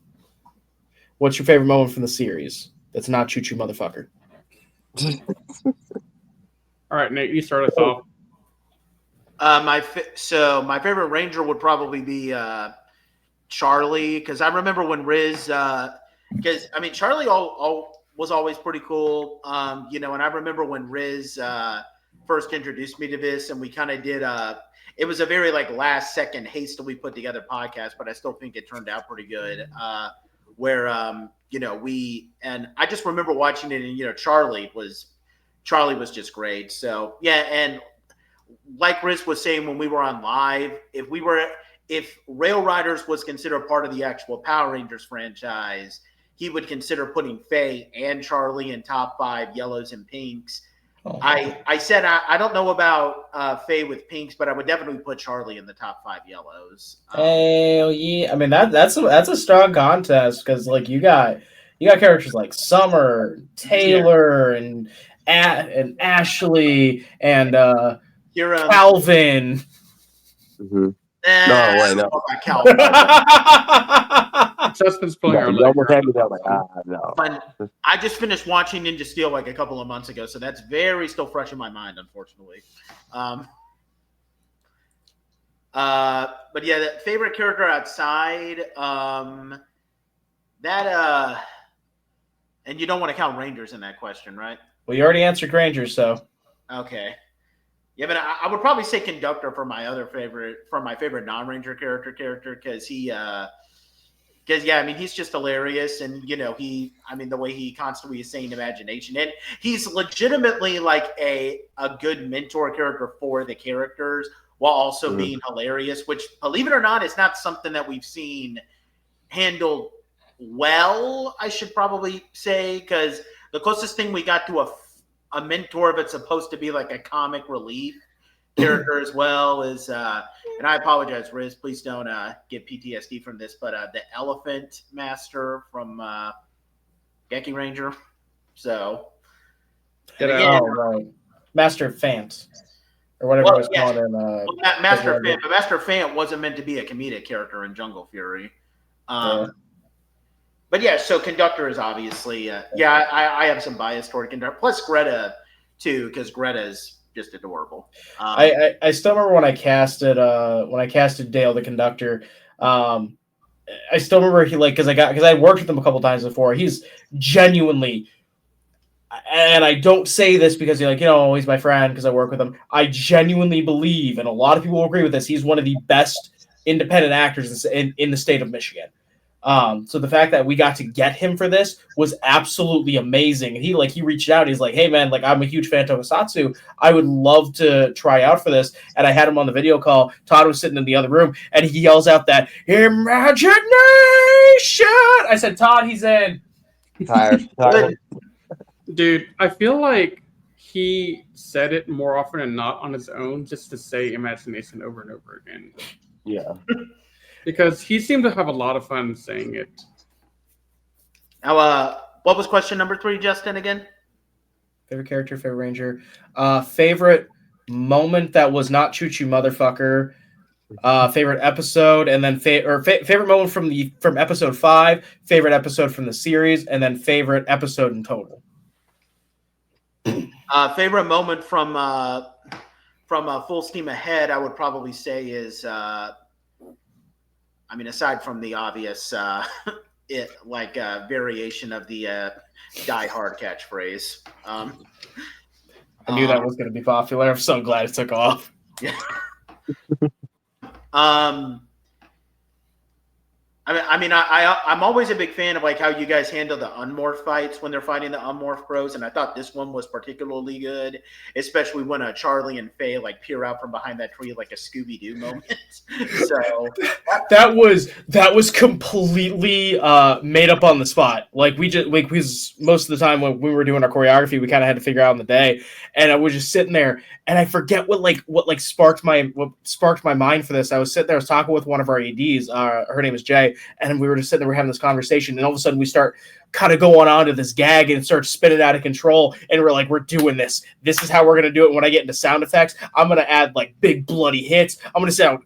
What's your favorite moment from the series? That's not choo choo motherfucker. All right, Nate, you start us off. My favorite Ranger would probably be Charlie, because I remember when Riz, because I mean Charlie all was always pretty cool, and I remember when Riz first introduced me to this, and we kind of did it was a very like last second hastily put together podcast, but I still think it turned out pretty good. Where I just remember watching it, and Charlie was just great. So yeah, and like Riz was saying when we were on live, if Rail Riders was considered part of the actual Power Rangers franchise, he would consider putting Faye and Charlie in top 5 yellows and pinks. Oh. I said I don't know about Faye with pinks, but I would definitely put Charlie in the top 5 yellows. Hell yeah! I mean that's a strong contest because like you got characters like Summer, Taylor, and Ashley, and Calvin. Mm-hmm. No, wait, no. Calvin. Justin's pulling our leg. No. I just finished watching Ninja Steel like a couple of months ago, so that's still fresh in my mind, unfortunately. But yeah, the favorite character outside, and you don't want to count Rangers in that question, right? Well, you already answered Rangers, so. Okay. Yeah, but I would probably say Conductor for my favorite non-Ranger character, because he's just hilarious, and the way he constantly is saying imagination, and he's legitimately like a good mentor character for the characters while also being hilarious, which, believe it or not, is not something that we've seen handled well, I should probably say, because the closest thing we got to a mentor that's supposed to be like a comic relief character as well is and I apologize, Riz, please don't get PTSD from this, but the Elephant Master from Geki Ranger. So right. Master Fant or whatever it was called in Master Fant, but Master Fant wasn't meant to be a comedic character in Jungle Fury. But yeah, so Conductor is obviously I have some bias toward Conductor, plus Greta too, because Greta is just adorable. I still remember when I casted Dale the Conductor. I still remember because I worked with him a couple times before. He's genuinely, and I don't say this because he's my friend because I work with him. I genuinely believe, and a lot of people will agree with this, he's one of the best independent actors in the state of Michigan. So the fact that we got to get him for this was absolutely amazing. And he reached out. He's like, "Hey man, like I'm a huge fan of Tokusatsu. I would love to try out for this." And I had him on the video call. Todd was sitting in the other room, and he yells out that imagination. I said, "Todd, he's in." Tired. Dude, I feel like he said it more often than not on his own, just to say imagination over and over again. Yeah. Because he seemed to have a lot of fun saying it. Now, what was question number 3, Justin, again? Favorite character, favorite Ranger. Favorite moment that was not Choo Choo Motherfucker. Favorite episode, and then favorite moment from episode 5, favorite episode from the series, and then favorite episode in total. Favorite moment from Full Steam Ahead, I would probably say is... aside from the obvious, variation of the "Die Hard" catchphrase. I knew that was going to be popular. I'm so glad it took off. Yeah. I'm always a big fan of how you guys handle the unmorph fights when they're fighting the unmorph bros, and I thought this one was particularly good, especially when Charlie and Faye peer out from behind that tree like a Scooby-Doo moment. So that was completely made up on the spot. Because most of the time when we were doing our choreography, we kind of had to figure out on the day, and I was just sitting there, and I forget what sparked my mind for this. I was sitting there, I was talking with one of our ADs. Her name is Jay. And we were just sitting there, we're having this conversation, and all of a sudden we start kind of going on to this gag and start spinning out of control. And we're like, we're doing this. This is how we're going to do it. When I get into sound effects, I'm going to add big bloody hits. I'm going to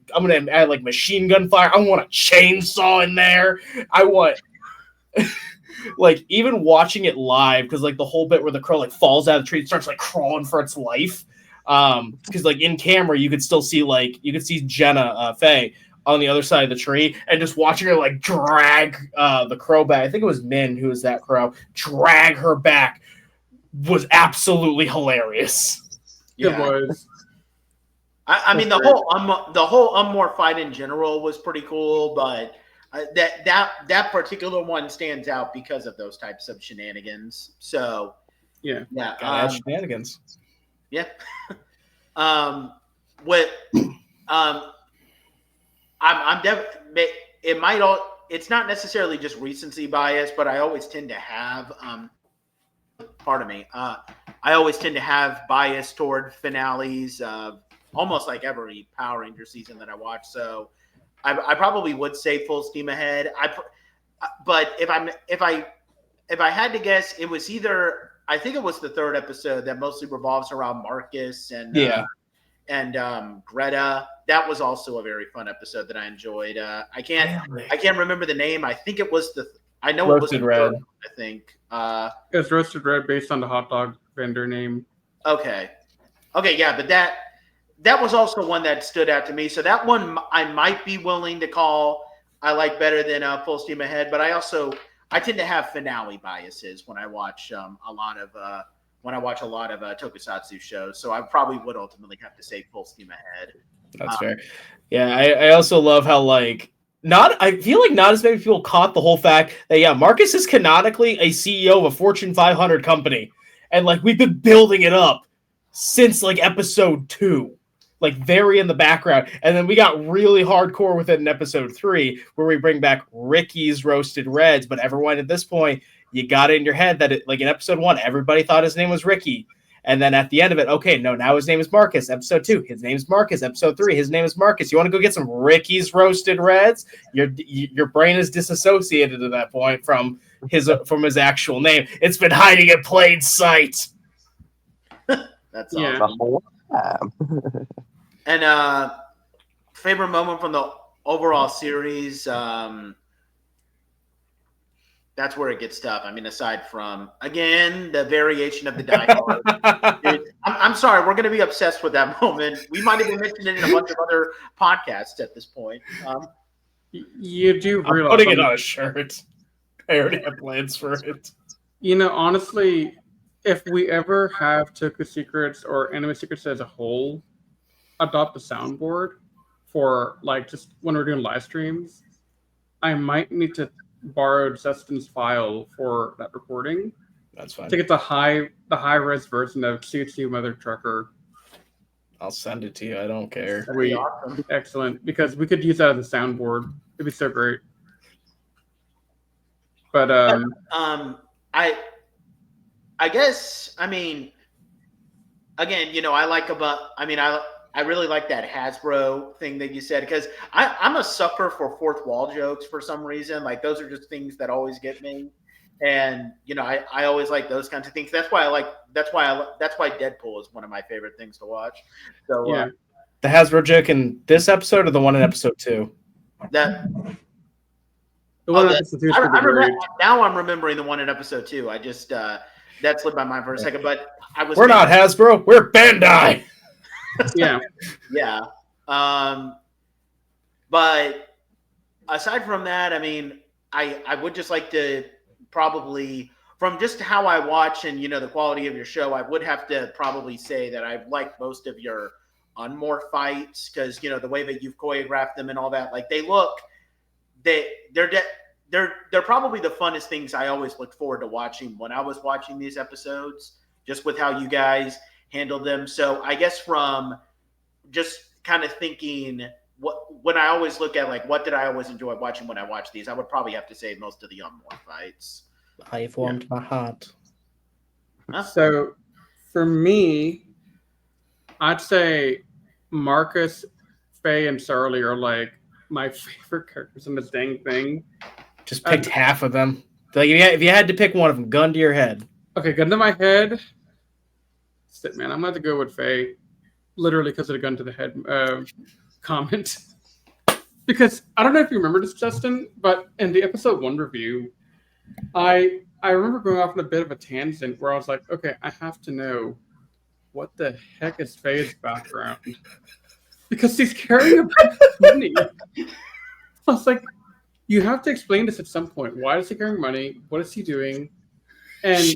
add machine gun fire. I want a chainsaw in there. I want like even watching it live, because like the whole bit where the crow like falls out of the tree, it starts like crawling for its life. Because like in camera, you could still see Jenna Faye on the other side of the tree, and just watching her like drag the crow back. I think it was Min who was that crow. Drag her back was absolutely hilarious. It was. I mean, the whole Unmore fight in general was pretty cool, but that particular one stands out because of those types of shenanigans. So yeah, shenanigans. Yeah. I'm definitely. It's not necessarily just recency bias, but I always tend to have. Pardon me. I always tend to have bias toward finales of almost like every Power Ranger season that I watch. So I probably would say Full Steam Ahead. But if I had to guess, it was either, I think it was the third episode that mostly revolves around Marcus and Greta. That was also a very fun episode that I enjoyed. I can't remember the name. I think it was Roasted Red. I think it was Roasted Red based on the hot dog vendor name. Okay, yeah, but that was also one that stood out to me. So that one I might be willing to call I like better than Full Steam Ahead. But I tend to have finale biases when I watch a lot of tokusatsu shows. So I probably would ultimately have to say Full Steam Ahead. That's fair. Yeah, I also love how I feel like not as many people caught the whole fact that Marcus is canonically a CEO of a Fortune 500 company, and like we've been building it up since like episode 2. Like very in the background. And then we got really hardcore with it in episode 3, where we bring back Ricky's Roasted Reds. But everyone at this point, you got it in your head that like in episode 1, everybody thought his name was Ricky. And then at the end of it, okay, no, now his name is Marcus. Episode 2, his name is Marcus. Episode 3, his name is Marcus. You want to go get some Ricky's Roasted Reds? Your brain is disassociated at that point from his actual name. It's been hiding in plain sight. That's awesome. And favorite moment from the overall series, that's where it gets tough. I mean, aside from, again, the variation of the Die Hard. Dude, I'm sorry, we're going to be obsessed with that moment. We might have been mentioning it in a bunch of other podcasts at this point. You do realize I'm putting it on a shirt. I already have plans for it. Honestly, if we ever have Toku Secrets or Anime Secrets as a whole adopt the soundboard for like just when we're doing live streams, I might need to borrow Justin's file for that recording. That's fine. To get the high res version of CHC Mother Trucker. I'll send it to you. I don't care. Sweet. Awesome. Excellent. Because we could use that as a soundboard. It'd be so great. But I guess, I mean, again, I really like that Hasbro thing that you said, because I'm a sucker for fourth wall jokes for some reason. Like those are just things that always get me. And, I always like those kinds of things. That's why Deadpool is one of my favorite things to watch. So yeah. The Hasbro joke in this episode or the one in episode 2? That the one in episode 2 is pretty great. Now I'm remembering the one in episode 2. I just that slipped my mind for a second, but we're not Hasbro, we're Bandai. Yeah. Yeah. But aside from that, I mean, I would just like to probably, from just how I watch and, the quality of your show, I would have to probably say that I like most of your Unmore fights, because, the way that you've choreographed them and all that, like they're probably the funnest things I always look forward to watching when I was watching these episodes, just with how you guys handle them. So I guess from just kind of thinking when I always look at like what did I always enjoy watching when I watch these, I would probably have to say most of the Unmore fights. I've warmed my heart. Huh? So for me, I'd say Marcus, Faye, and Sarli are like my favorite characters in this dang thing. Just picked half of them. Like if you had to pick one of them, gun to your head. Okay, gun to my head. Shit, man, I'm gonna have to go with Faye, literally because of the gun to the head comment. Because I don't know if you remember this, Justin, but in the episode 1 review, I remember going off on a bit of a tangent where I was like, okay, I have to know what the heck is Faye's background because she's carrying a bunch of money. I was like, you have to explain this at some point. Why is he carrying money? What is he doing? And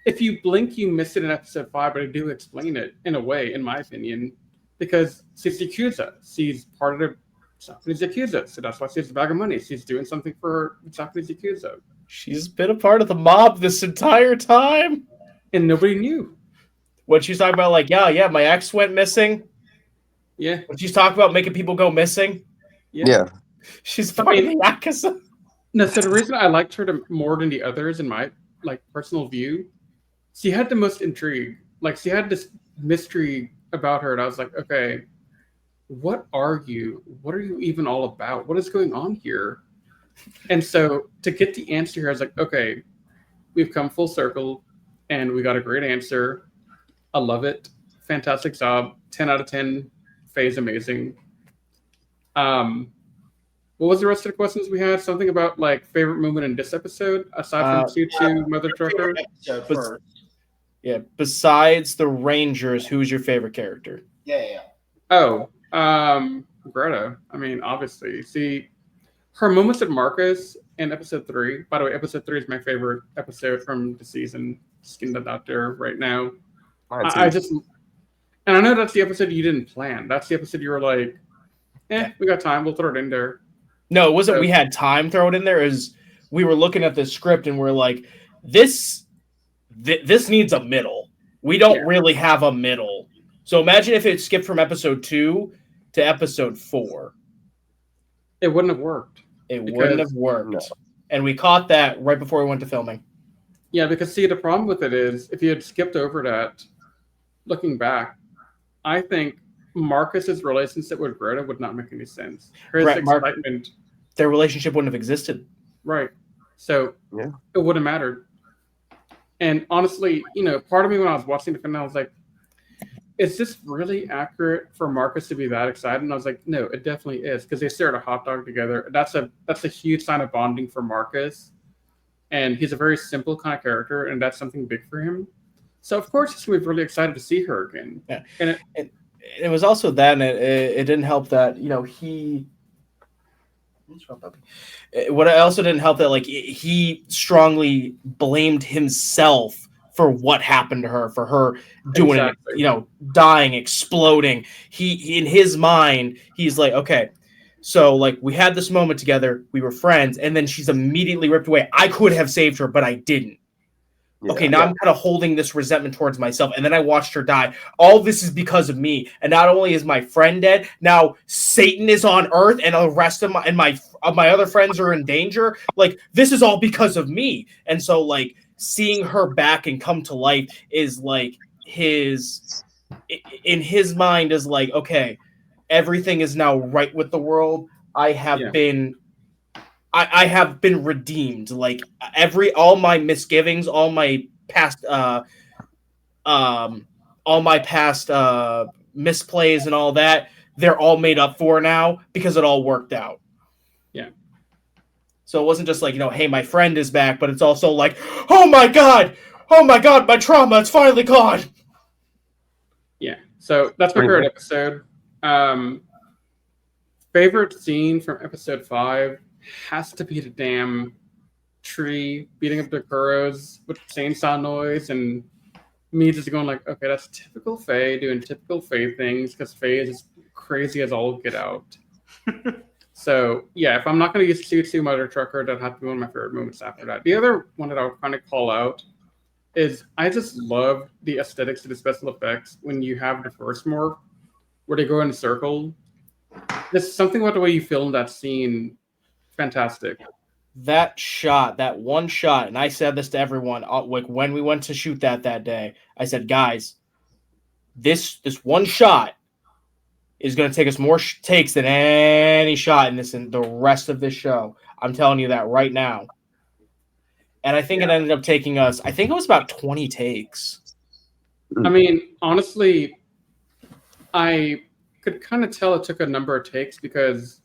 if you blink, you miss it in episode 5, but I do explain it in a way, in my opinion, because she's Yakuza. She's part of the Japanese Yakuza, so that's why she has a bag of money. She's doing something for Japanese Yakuza. She's been a part of the mob this entire time. And nobody knew. When she's talking about, like, yeah, my ex went missing. Yeah. When she's talking about making people go missing. Yeah. She's part of the Yakuza. No, so the reason I liked her more than the others in my personal view, she had the most intrigue. Like, she had this mystery about her, and I was like, okay, what are you? What are you even all about? What is going on here? And so to get the answer here, I was like, okay, we've come full circle, and we got a great answer. I love it. Fantastic job. 10 out of 10. Faye's amazing. What was the rest of the questions we had? Something about like favorite moment in this episode, aside from Choo Mother Trucker. Yeah, besides the Rangers, who's your favorite character? Yeah. Oh, Greta. I mean, obviously. See, her moments at Marcus in episode 3. By the way, episode 3 is my favorite episode from the season. Just getting that out there right now. I just, and I know that's the episode you didn't plan. That's the episode you were like, we got time. We'll throw it in there. No, it wasn't. We had time. Throw it in there. Is we were looking at the script and we're like, this needs a middle. We don't really have a middle. So imagine if it skipped from episode 2 to episode 4. It wouldn't have worked. It wouldn't have worked. No. And we caught that right before we went to filming. Yeah, because see, the problem with it is if you had skipped over that, looking back, I think Marcus's relationship with Greta would not make any sense. His excitement, their relationship wouldn't have existed. Right. So it wouldn't have mattered. And honestly, part of me when I was watching the film, I was like, is this really accurate for Marcus to be that excited? And I was like, no, it definitely is, because they shared a hot dog together. That's a huge sign of bonding for Marcus. And he's a very simple kind of character, and that's something big for him. So of course he's going to be really excited to see her again. Yeah. And it was also that, and it didn't help that, he... What also didn't help that, like, he strongly blamed himself for what happened to her, for her doing it, dying, exploding. He in his mind, he's like, okay, so like we had this moment together, we were friends, and then she's immediately ripped away. I could have saved her, but I didn't. Okay, now I'm kind of holding this resentment towards myself, and then I watched her die. All this is because of me, and not only is my friend dead, now Satan is on Earth, and the rest of my other friends are in danger. Like, this is all because of me. And so, like, seeing her back and come to life is like in his mind is like, okay, everything is now right with the world. I have been redeemed. Like, all my misgivings, all my past misplays and all that, they're all made up for now because it all worked out. Yeah. So it wasn't just like, hey, my friend is back, but it's also like, oh my god, my trauma, it's finally gone. Yeah. So that's my favorite episode. Favorite scene from episode 5 has to be the damn tree beating up the Kuros with chainsaw noise, and me just going like, okay, that's typical Faye doing typical Faye things, because Faye is as crazy as all get out. So yeah, if I'm not going to use Choo Mother Trucker, that'd have to be one of my favorite moments after that. The other one that I would kind of call out is I just love the aesthetics of the special effects when you have the first morph where they go in a circle. There's something about the way you filmed that scene. Fantastic. That one shot, and I said this to everyone, like when we went to shoot that day, I said, guys, this one shot is going to take us more takes than any shot in the rest of this show. I'm telling you that right now. And I think it ended up taking us, I think it was about 20 takes. I mean, honestly, I could kind of tell it took a number of takes because,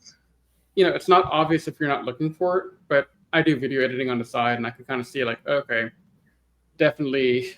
it's not obvious if you're not looking for it, but I do video editing on the side, and I can kind of see like, okay, definitely,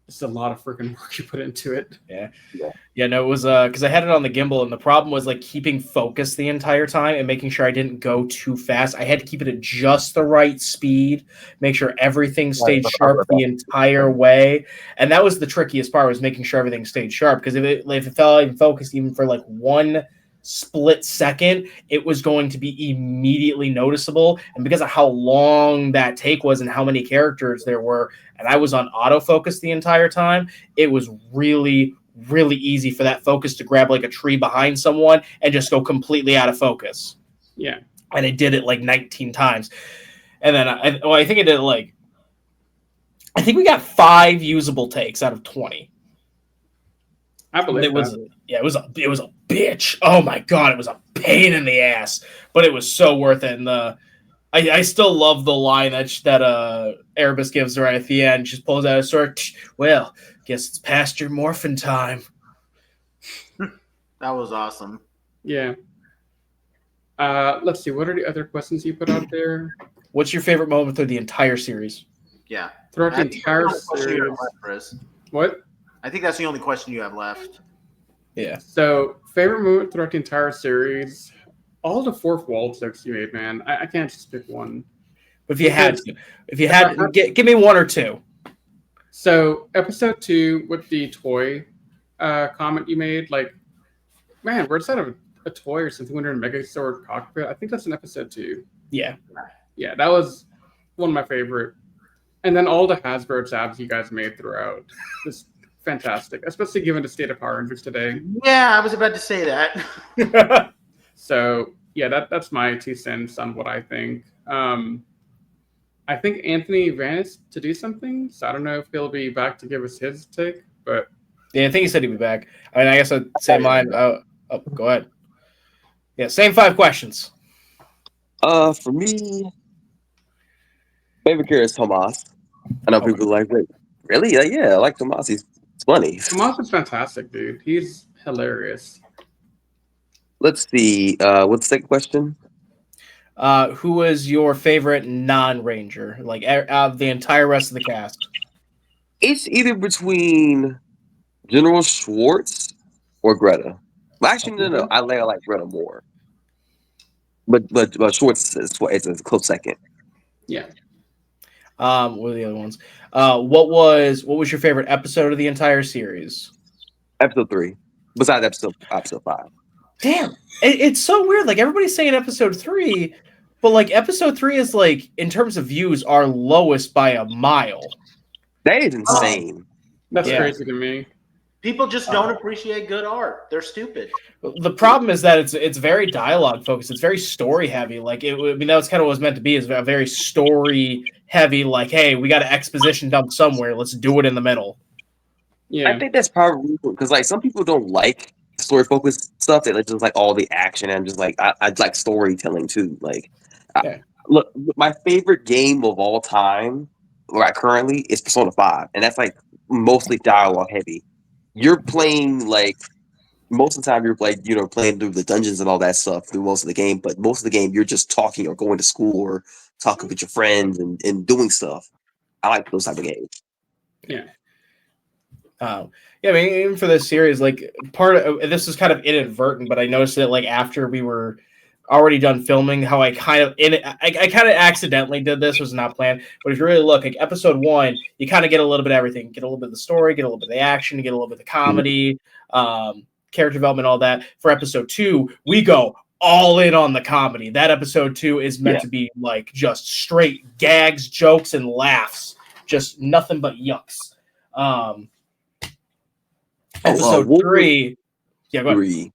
it's a lot of freaking work you put into it. Yeah, no, it was because I had it on the gimbal, and the problem was like keeping focus the entire time and making sure I didn't go too fast. I had to keep it at just the right speed, make sure everything stayed sharp the entire way, and that was the trickiest part, was making sure everything stayed sharp. Because if it fell out of focus even for like one split second, it was going to be immediately noticeable. And because of how long that take was and how many characters there were, and I was on autofocus the entire time, it was really easy for that focus to grab like a tree behind someone and just go completely out of focus. Yeah. And it did it like 19 times. And then I think it did like, I think we got 5 usable takes out of 20. I believe it was it was a bitch. Oh my god, it was a pain in the ass, but it was so worth it. And I still love the line that Erebus gives right at the end. She pulls out a sword. Well, guess it's past your morphin time. That was awesome. Yeah. Let's see. What are the other questions you put out there? What's your favorite moment through the entire series? Yeah. Throughout the entire series. What? I think that's the only question you have left. Yeah. So, favorite moment throughout the entire series, all the fourth wall jokes you made, man. I can't just pick one. But if you had, give me one or two. So, episode 2 with the toy comment you made, like, man, where's that a toy or something when you're in a Megazord cockpit? I think that's in episode 2. Yeah. Yeah, that was one of my favorite. And then all the Hasbro tabs you guys made throughout. Just fantastic, especially given the state of Power Rangers today. Yeah, I was about to say that. So, yeah, that's my 2 cents on what I think. I think Anthony vanished to do something, so I don't know if he'll be back to give us his take, but... Yeah, I think he said he'd be back. I mean, I guess I'd say mine. Oh, go ahead. Yeah, same 5 questions. For me, favorite character is Tomas. I know people are like, wait, really? Yeah, I like Tomas. He's funny. Tomas is fantastic, dude. He's hilarious. Let's see. What's the second question? Who was your favorite non-Ranger? Like, out of the entire rest of the cast? It's either between General Schwartz or Greta. Well, actually, no. I like Greta more. But Schwartz is a close second. Yeah. What are the other ones? What was your favorite episode of the entire series? Episode 3. Besides episode 5. Damn, it's so weird. Like, everybody's saying episode 3, but like episode 3 is like, in terms of views, our lowest by a mile. That is insane. That's crazy to me. People just don't appreciate good art. They're stupid. The problem is that it's very dialogue focused. It's very story heavy. Like, that was kind of what it was meant to be, is a very story heavy. Like, hey, we got an exposition dump somewhere. Let's do it in the middle. Yeah, I think that's probably because like some people don't like story focused stuff. They just like all the action, and just like I like storytelling too. Like, look, my favorite game of all time, right currently, is Persona 5, and that's like mostly dialogue heavy. You're playing like most of the time you're like playing through the dungeons and all that stuff through most of the game, but most of the game you're just talking or going to school or talking with your friends and doing stuff. I like those type of games. Yeah. Yeah, I mean, even for this series, like, part of this is kind of inadvertent, but I noticed that like after we were already done filming, how I kind of accidentally did this, was not planned. But if you really look, like episode 1, you kind of get a little bit of everything. Get a little bit of the story, get a little bit of the action, get a little bit of the comedy, character development, all that. For episode 2, we go all in on the comedy. That episode 2 is meant to be like just straight gags, jokes, and laughs. Just nothing but yucks. Episode 3. Yeah, go ahead. 3.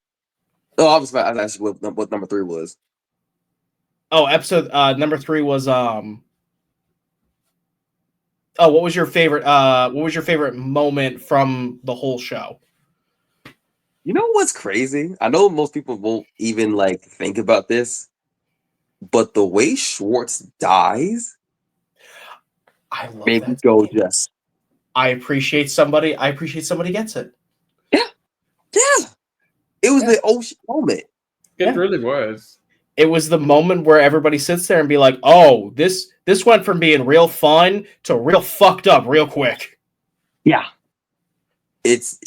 Oh, I was about to ask what number 3 was. Oh, episode number 3 was what was your favorite moment from the whole show? You know what's crazy? I know most people won't even like think about this, but the way Schwartz dies, I love made me go just. I appreciate somebody gets it. Yeah. It was the ocean moment. It really was. it was the moment where everybody sits there and be like, "Oh, this went from being real fun to real fucked up real quick." Yeah, because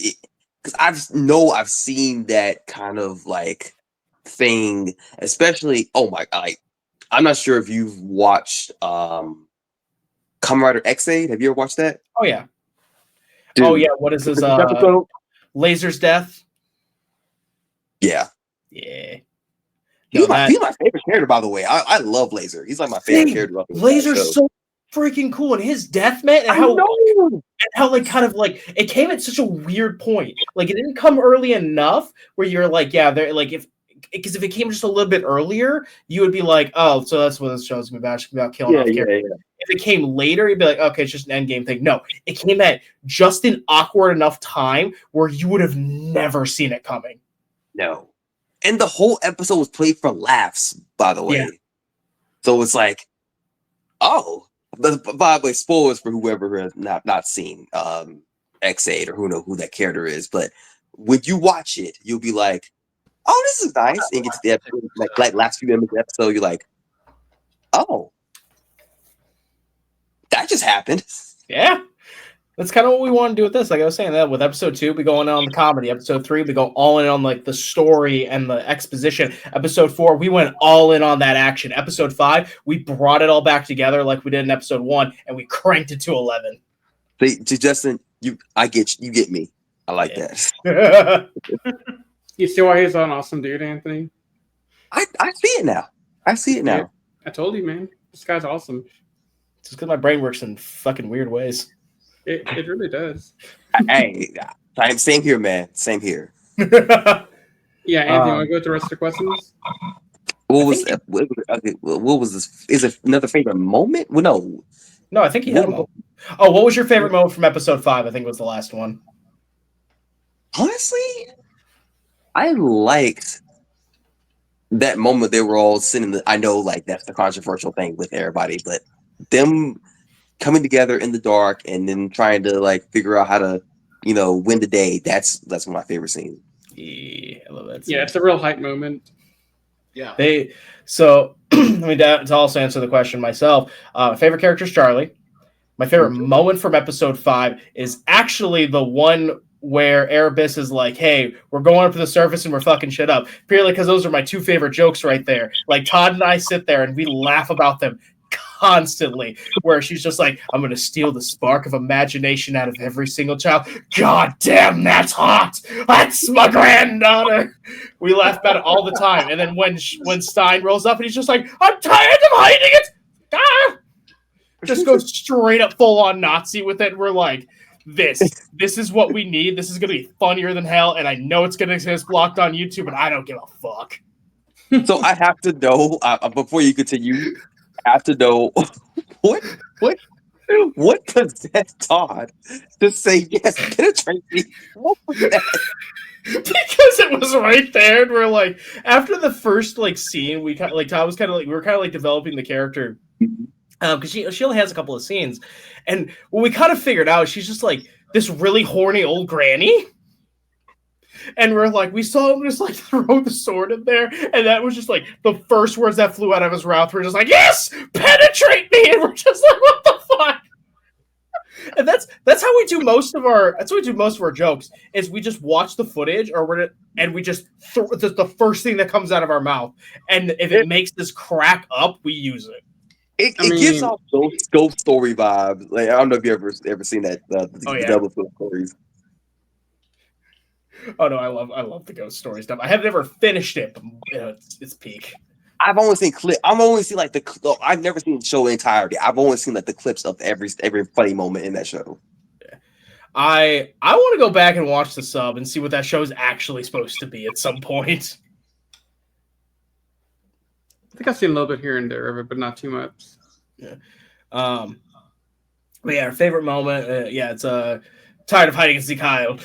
I've seen that kind of like thing, especially. Oh my god, I'm not sure if you've watched Kamen Rider X-Aid. Have you ever watched that? Oh yeah. Dude, oh yeah. What is this? episode? Laser's death. Yeah. Yeah. He's my favorite character, by the way. I love Laser. He's like my favorite character. Laser's so freaking cool, and his death, man, and how like kind of like it came at such a weird point. Like it didn't come early enough where you're like, yeah, they're like if it came just a little bit earlier, you would be like, oh, so that's what this show's gonna be about. It's gonna be about killing off characters. Yeah. If it came later, you'd be like, okay, it's just an endgame thing. No, it came at just an awkward enough time where you would have never seen it coming. No. And the whole episode was played for laughs, by the way. Yeah. So it's like, oh, by the way, spoilers for whoever has not seen X8 or who that character is. But when you watch it, you'll be like, oh, this is nice. And get to the episode, like last few minutes of the episode, you're like, oh, that just happened. Yeah. That's kind of what we want to do with this. Like I was saying, that with episode 2, we go in on the comedy. Episode 3, we go all in on like the story and the exposition. Episode 4, we went all in on that action. Episode 5, we brought it all back together like we did in episode 1, and we cranked it to 11. Justin, you get me. I like that. You see why he's an awesome dude, Anthony? I see it now. Yeah, I told you, man. This guy's awesome. It's just because my brain works in fucking weird ways. It really does. Hey, same here, man. Same here. Yeah, Anthony, want to go with the rest of the questions? What was this? Is it another favorite moment? Well, no, I think he had a moment. Oh, what was your favorite moment from episode 5? I think was the last one. Honestly, I liked that moment they were all sitting. I know, like that's the controversial thing with everybody, but them coming together in the dark and then trying to like figure out how to, win the day. That's one of my favorite scenes. Yeah, I love that scene. Yeah, it's a real hype moment. Yeah. So let me to also answer the question myself. My favorite character is Charlie. My favorite moment from episode 5 is actually the one where Erebus is like, hey, we're going up to the surface and we're fucking shit up. Purely because those are my 2 favorite jokes right there. Like Todd and I sit there and we laugh about them constantly, where she's just like, I'm going to steal the spark of imagination out of every single child. God damn, that's hot. That's my granddaughter. We laugh about it all the time. And then when Stein rolls up and he's just like, I'm tired of hiding it. Ah! Just goes straight up full on Nazi with it. We're like, this is what we need. This is going to be funnier than hell. And I know it's going to exist blocked on YouTube, but I don't give a fuck. So I have to know, before you continue, I have to know what possessed Todd to say yes, penetrate me. What was that? Because it was right there, and we're like, after the first scene, we kind of Todd was kind of we were kind of developing the character, because she only has a couple of scenes, and what we kind of figured out, she's just like this really horny old granny. And we're like, we saw him just throw the sword in there, and that was just the first words that flew out of his mouth. We're just like, yes, penetrate me, and we're just like, what the fuck? And that's how we do most of our jokes. Is we just watch the footage, and we just throw the first thing that comes out of our mouth, and if it makes this crack up, we use it. It gives off those Ghost Story vibes. I don't know if you ever seen that the Double Flip stories. Oh no, I love the Ghost Story stuff. I have never finished it, but it's peak. I've only seen I've never seen the show in entirety. I've only seen the clips of every funny moment in that show. Yeah. I want to go back and watch the sub and see what that show is actually supposed to be at some point. I think I've seen a little bit here and there of it, but not too much. Yeah. But yeah, our favorite moment. It's tired of hiding and seek Kyle.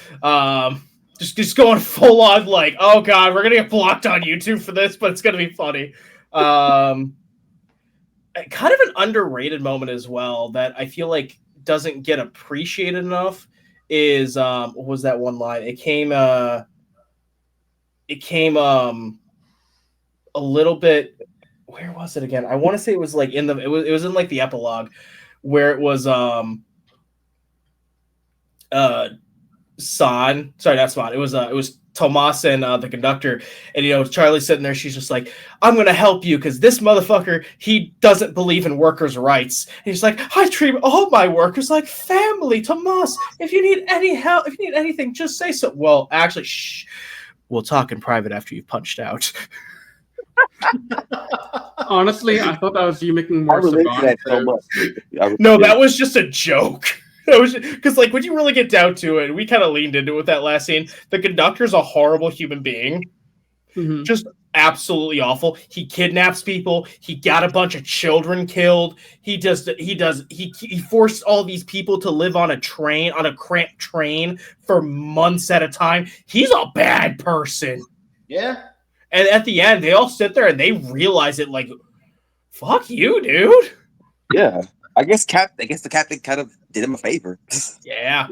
Just going full on oh god, we're gonna get blocked on YouTube for this, but it's gonna be funny. Kind of an underrated moment as well that I feel like doesn't get appreciated enough is what was that one line? It came a little bit. Where was it again? I want to say it was like in the it was in like the epilogue where it was San. Sorry, not San. It was Tomas and the conductor, and Charlie's sitting there. She's just like, "I'm gonna help you because this motherfucker, he doesn't believe in workers' rights." And he's like, "I treat all my workers like family, Tomas. If you need any help, if you need anything, just say so." Well, actually, shh. We'll talk in private after you've punched out. Honestly, I thought that was you making I more relate to that so Savant. much. No, that was just a joke. That was because, like, when you really get down to it, we kind of leaned into it with that last scene. The conductor's a horrible human being, just absolutely awful. He kidnaps people. He got a bunch of children killed. He forced all these people to live on a cramped train for months at a time. He's a bad person. Yeah. And at the end, they all sit there and they realize it. Like, fuck you, dude. Yeah. I guess the captain kind of did him a favor. Yeah.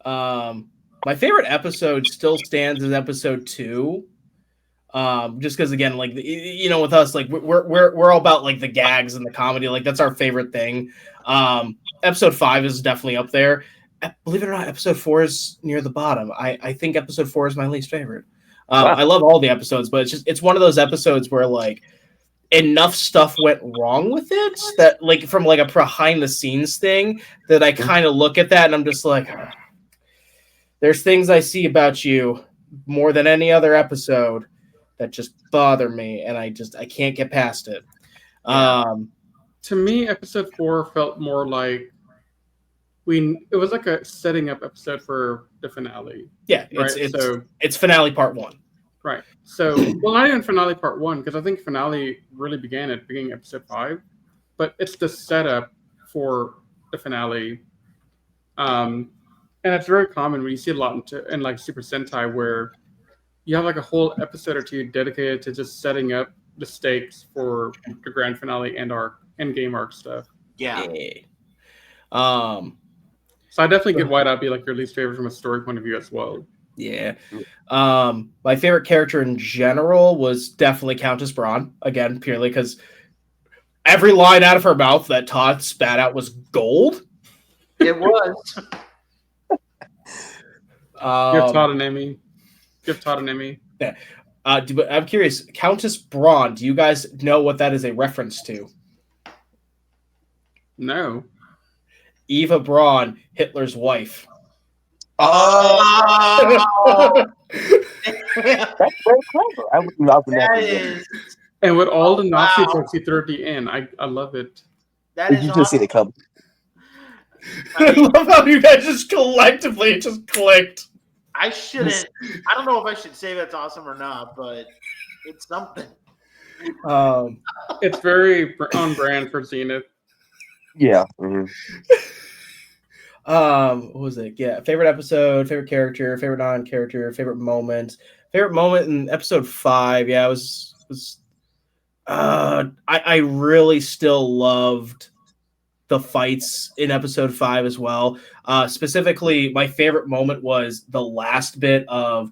My favorite episode still stands as episode 2. Just because, again, like, with us, like, we're all about like the gags and the comedy. Like, that's our favorite thing. Episode 5 is definitely up there. Believe it or not, episode 4 is near the bottom. I think episode 4 is my least favorite. Wow. I love all the episodes, but it's one of those episodes where, like, enough stuff went wrong with it that, like, from like a behind the scenes thing, that I kind of look at that and I'm just like, there's things I see about you more than any other episode that just bother me, and I can't get past it. To me, episode 4 felt more like it was like a setting up episode for the finale. Yeah, right? It's finale part 1. Right. So, well, not even finale part 1, because I think finale really began at the beginning of episode 5, but it's the setup for the finale. And it's very common when you see a lot in like Super Sentai, where you have like a whole episode or two dedicated to just setting up the stakes for the grand finale and our end game arc stuff. Yeah. So I definitely get why that'd be like your least favorite from a story point of view as well. Yeah. My favorite character in general was definitely Countess Braun, again, purely because every line out of her mouth that Todd spat out was gold. It was. Give Todd an Emmy. Yeah. But I'm curious, Countess Braun, do you guys know what that is a reference to? No. Eva Braun, Hitler's wife. Oh! That's very clever. I would love That is. And with all the Nazi wow. jokes you threw at the end, I love it. That is you just see awesome. it come. I love how you guys just collectively just clicked. I shouldn't. I don't know if I should say that's awesome or not, but it's something. It's very on brand for Zenith. Yeah. What was it? Yeah, favorite episode, favorite character, favorite non-character, favorite moment. Favorite moment in episode 5. Yeah, it was I really still loved the fights in episode 5 as well. Specifically, my favorite moment was the last bit of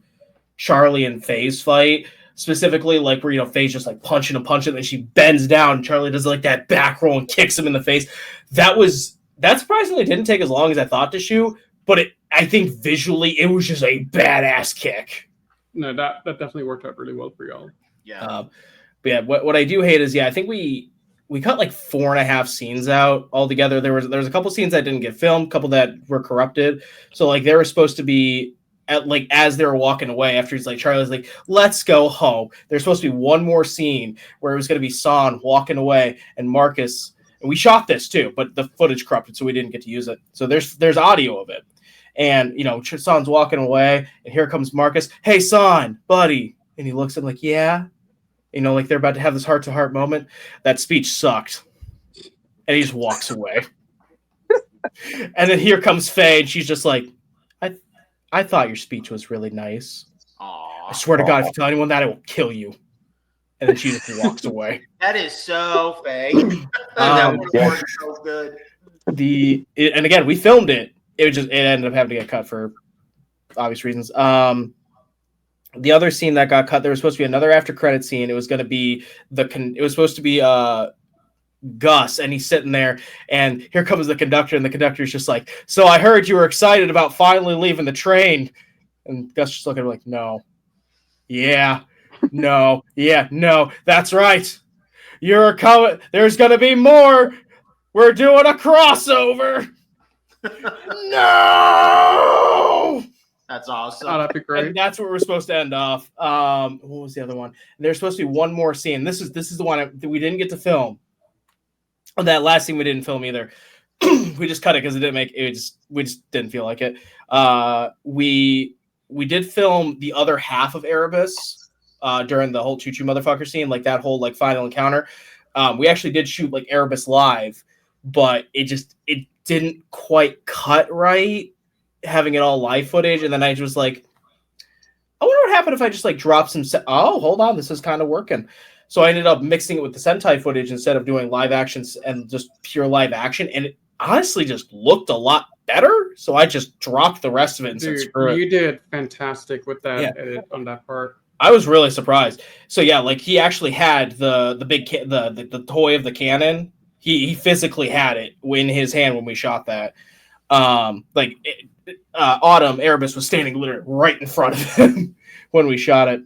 Charlie and Faye's fight. Specifically, like where Faye's just like punching, and then she bends down, and Charlie does like that back roll and kicks him in the face. That surprisingly didn't take as long as I thought to shoot, but I think visually it was just a badass kick. No, that definitely worked out really well for y'all. Yeah. But yeah, what I do hate is, I think we cut like 4.5 scenes out altogether. There was a couple scenes that didn't get filmed, a couple that were corrupted. So like they were supposed to be as they were walking away after he's like, Charlie's like, let's go home. There's supposed to be one more scene where it was going to be San walking away and Marcus. And we shot this too, but the footage corrupted, so we didn't get to use it. So there's audio of it. And, San's walking away, and here comes Marcus. Hey, San, buddy. And he looks at him like, yeah. Like they're about to have this heart-to-heart moment. That speech sucked. And he just walks away. And then here comes Faye, and she's just like, I thought your speech was really nice. Aww. I swear to God, if you tell anyone that, I will kill you. And then she just walks away. That is so fake. That would have worked so good. And again, we filmed it. It ended up having to get cut for obvious reasons. The other scene that got cut, there was supposed to be another after credit scene. It was going to be it was supposed to be Gus, and he's sitting there, and here comes the conductor, and the conductor's just like, "So I heard you were excited about finally leaving the train," and Gus just looking like, "No, yeah, no, yeah, no, that's right. You're coming. There's gonna be more. We're doing a crossover." No. That's awesome. Oh, that'd be great. And that's where we're supposed to end off. What was the other one? There's supposed to be one more scene. This is the one that we didn't get to film. Oh, that last scene we didn't film either. We just cut it because it didn't make it. We just didn't feel like it. We did film the other half of Erebus during the whole choo choo motherfucker scene, like that whole like final encounter. We actually did shoot like Erebus live, but it didn't quite cut right, having it all live footage. And then I was like, I wonder what happened if I just like drop some. Oh, hold on, this is kind of working. So I ended up mixing it with the Sentai footage instead of doing live actions and just pure live action. And it honestly just looked a lot better. So I just dropped the rest of it and said, screw it. You did fantastic with that edit on that part. I was really surprised. So yeah, like he actually had the big the toy of the cannon. He physically had it in his hand when we shot that. Autumn Erebus was standing literally right in front of him when we shot it.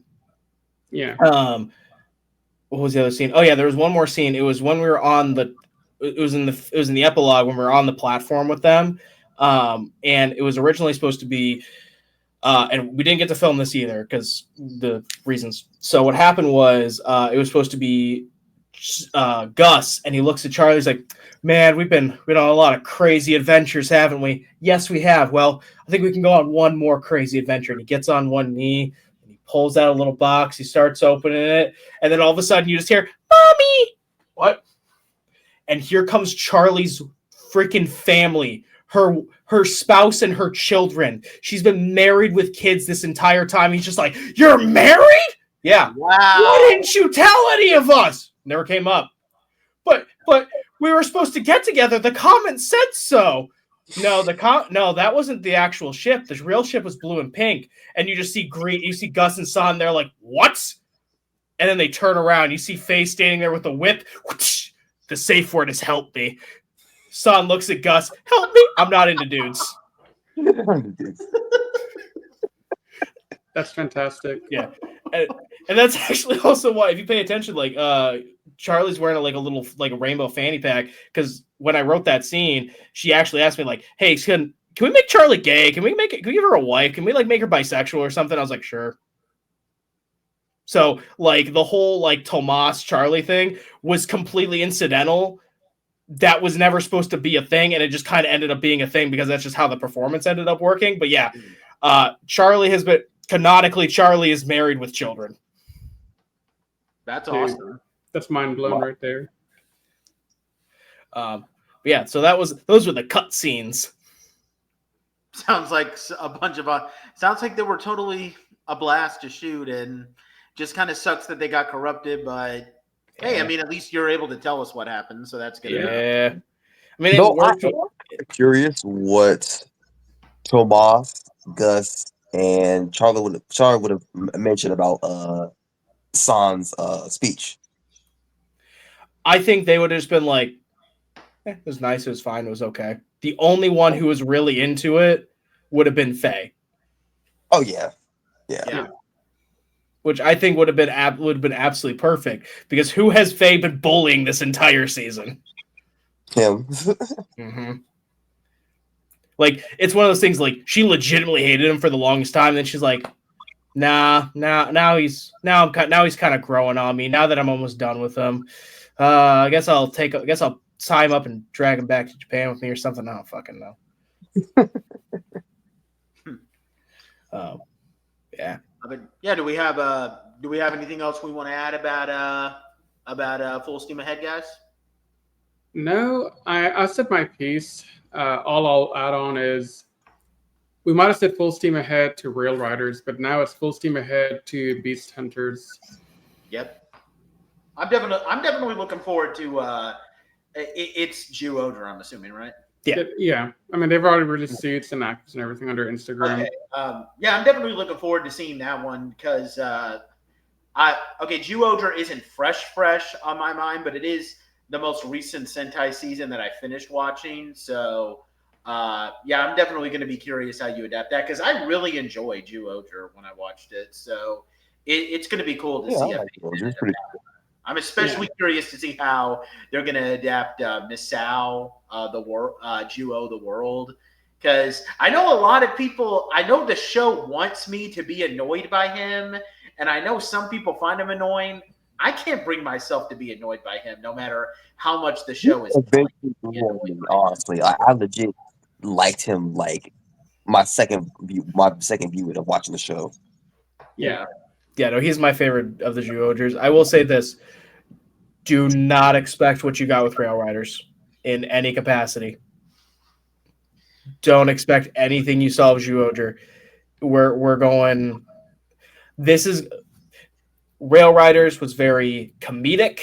Yeah. What was the other scene? Oh yeah, there was one more scene. It was when we were on the. It was in the epilogue when we were on the platform with them, and it was originally supposed to be. And we didn't get to film this either because the reasons. So what happened was it was supposed to be Gus, and he looks at Charlie. He's like, "Man, we've been on a lot of crazy adventures, haven't we?" "Yes, we have." "Well, I think we can go on one more crazy adventure." And he gets on one knee. Pulls out a little box. He starts opening it. And then all of a sudden you just hear, "Mommy!" "What?" And here comes Charlie's freaking family. Her spouse and her children. She's been married with kids this entire time. He's just like, "You're married?" "Yeah." Wow. "Why didn't you tell any of us?" "Never came up." But we were supposed to get together. The comment said so." No, that wasn't the actual ship. The real ship was blue and pink, and you just see green. You see Gus and San. They're like, "What?" And then they turn around. You see Faye standing there with a whip. Whoosh! The safe word is "help me." San looks at Gus. "Help me." "I'm not into dudes." That's fantastic. Yeah, and that's actually also why, if you pay attention, like Charlie's wearing a rainbow fanny pack, because when I wrote that scene, she actually asked me like, "Hey, can we make Charlie gay? Can we give her a wife? Can we like make her bisexual or something?" I was like, "Sure." So like the whole like Tomas Charlie thing was completely incidental. That was never supposed to be a thing, and it just kind of ended up being a thing because that's just how the performance ended up working. But yeah, Charlie has been canonically. Charlie is married with children. That's awesome. That's mind blown right there. Yeah, so those were the cut scenes. Sounds like a bunch of sounds like they were totally a blast to shoot, and just kind of sucks that they got corrupted. But hey, I mean, at least you're able to tell us what happened, so that's good. Yeah, I mean, I'm curious what Tomas, Gus, and Charlie would have mentioned about San's speech. I think they would have just been like, "It was nice, it was fine, it was okay." The only one who was really into it would have been Faye. Oh yeah. Which I think would have been absolutely perfect, because who has Faye been bullying this entire season? Him. Mm-hmm. Like, it's one of those things, like, she legitimately hated him for the longest time, and then she's like, now he's kind of growing on me now that I'm almost done with him. I guess I'll tie him up and drag him back to Japan with me or something. I don't fucking know. Yeah. Yeah. Do we have anything else we want to add about Full Steam Ahead, guys? No, I said my piece. All I'll add on is we might have said Full Steam Ahead to Rail Riders, but now it's Full Steam Ahead to Beast Hunters. Yep. I'm definitely looking forward to it's Jew Odor, I'm assuming, right? Yeah. I mean, they've already released suits and actors and everything under Instagram. Okay. Yeah, I'm definitely looking forward to seeing that one because Zyuohger isn't fresh on my mind, but it is the most recent Sentai season that I finished watching. So, yeah, I'm definitely going to be curious how you adapt that because I really enjoyed Zyuohger when I watched it. So it's going to be cool to see. I like Zyuohger. It's pretty cool. I'm especially curious to see how they're going to adapt Misao, Juo, the world. Because I know a lot of people, I know the show wants me to be annoyed by him, and I know some people find him annoying. I can't bring myself to be annoyed by him, no matter how much the show is. Honestly, I legit liked him like my second view of watching the show. Yeah. Yeah, no, he's my favorite of the Zyuohgers. I will say this. Do not expect what you got with Rail Riders in any capacity. Don't expect anything you saw with Zyuohger. We're going. This is Rail Riders was very comedic.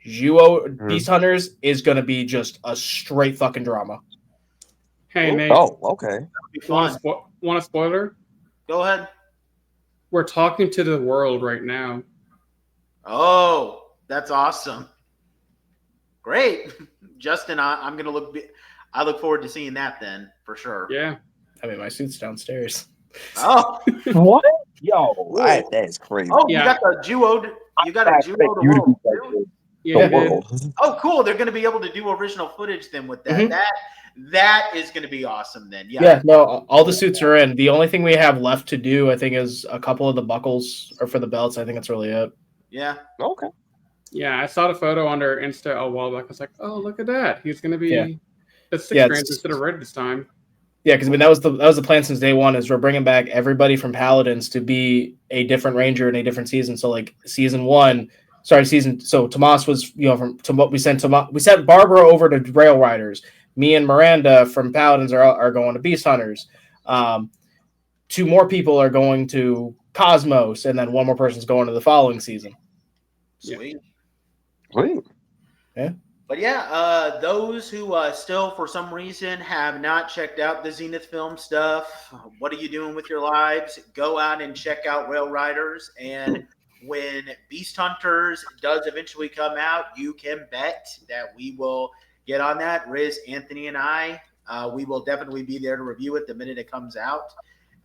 Beast Hunters is going to be just a straight fucking drama. Hey, Nate. Oh, okay. Fun. Want a spoiler? Go ahead. We're talking to the world right now. Oh, that's awesome. Great. Justin, I look forward to seeing that then, for sure. Yeah. I mean, my suit's downstairs. Oh. What? Yo, that is crazy. Oh, Yeah. you got the Zyuohger. You got a Zyuohger the world. Too? Yeah. Oh, cool. They're going to be able to do original footage then with that. Mhm. That is going to be awesome then. Yeah, no, all the suits are in. The only thing we have left to do, I think, is a couple of the buckles or for the belts. I think that's really it. Yeah. Okay. Yeah, I saw the photo on their Insta a while back. I was like, oh, look at that. He's going to be the 6 Rangers instead of red this time. Yeah, because I mean that was the plan since day one. Is we're bringing back everybody from Paladins to be a different Ranger in a different season. So like So Tomas was we sent Barbara over to Rail Riders. Me and Miranda from Paladins are going to Beast Hunters. 2 more people are going to Cosmos, and then 1 more person's going to the following season. Sweet. Sweet. Yeah. But yeah, those who still, for some reason, have not checked out the Zenith Film stuff, what are you doing with your lives? Go out and check out Rail Riders. And when Beast Hunters does eventually come out, you can bet that we will get on that. Riz, Anthony, and I, we will definitely be there to review it the minute it comes out.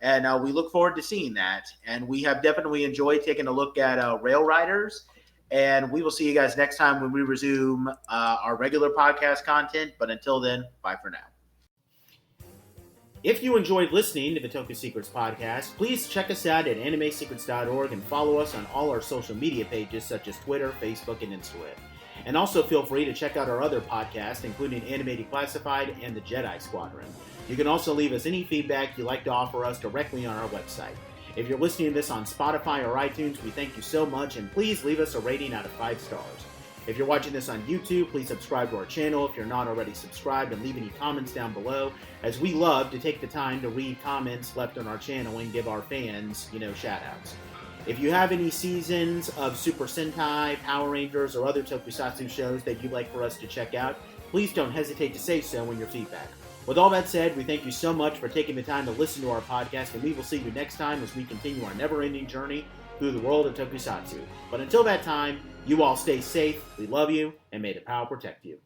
And we look forward to seeing that. And we have definitely enjoyed taking a look at Rail Riders. And we will see you guys next time when we resume our regular podcast content. But until then, bye for now. If you enjoyed listening to the Toku Secrets podcast, please check us out at animesecrets.org and follow us on all our social media pages such as Twitter, Facebook, and Instagram. And also feel free to check out our other podcasts, including Anime Declassified and the Jedi Squadron. You can also leave us any feedback you'd like to offer us directly on our website. If you're listening to this on Spotify or iTunes, we thank you so much, and please leave us a rating out of 5 stars. If you're watching this on YouTube, please subscribe to our channel if you're not already subscribed, and leave any comments down below, as we love to take the time to read comments left on our channel and give our fans, shout-outs. If you have any seasons of Super Sentai, Power Rangers, or other tokusatsu shows that you'd like for us to check out, please don't hesitate to say so in your feedback. With all that said, we thank you so much for taking the time to listen to our podcast, and we will see you next time as we continue our never-ending journey through the world of tokusatsu. But until that time, you all stay safe, we love you, and may the power protect you.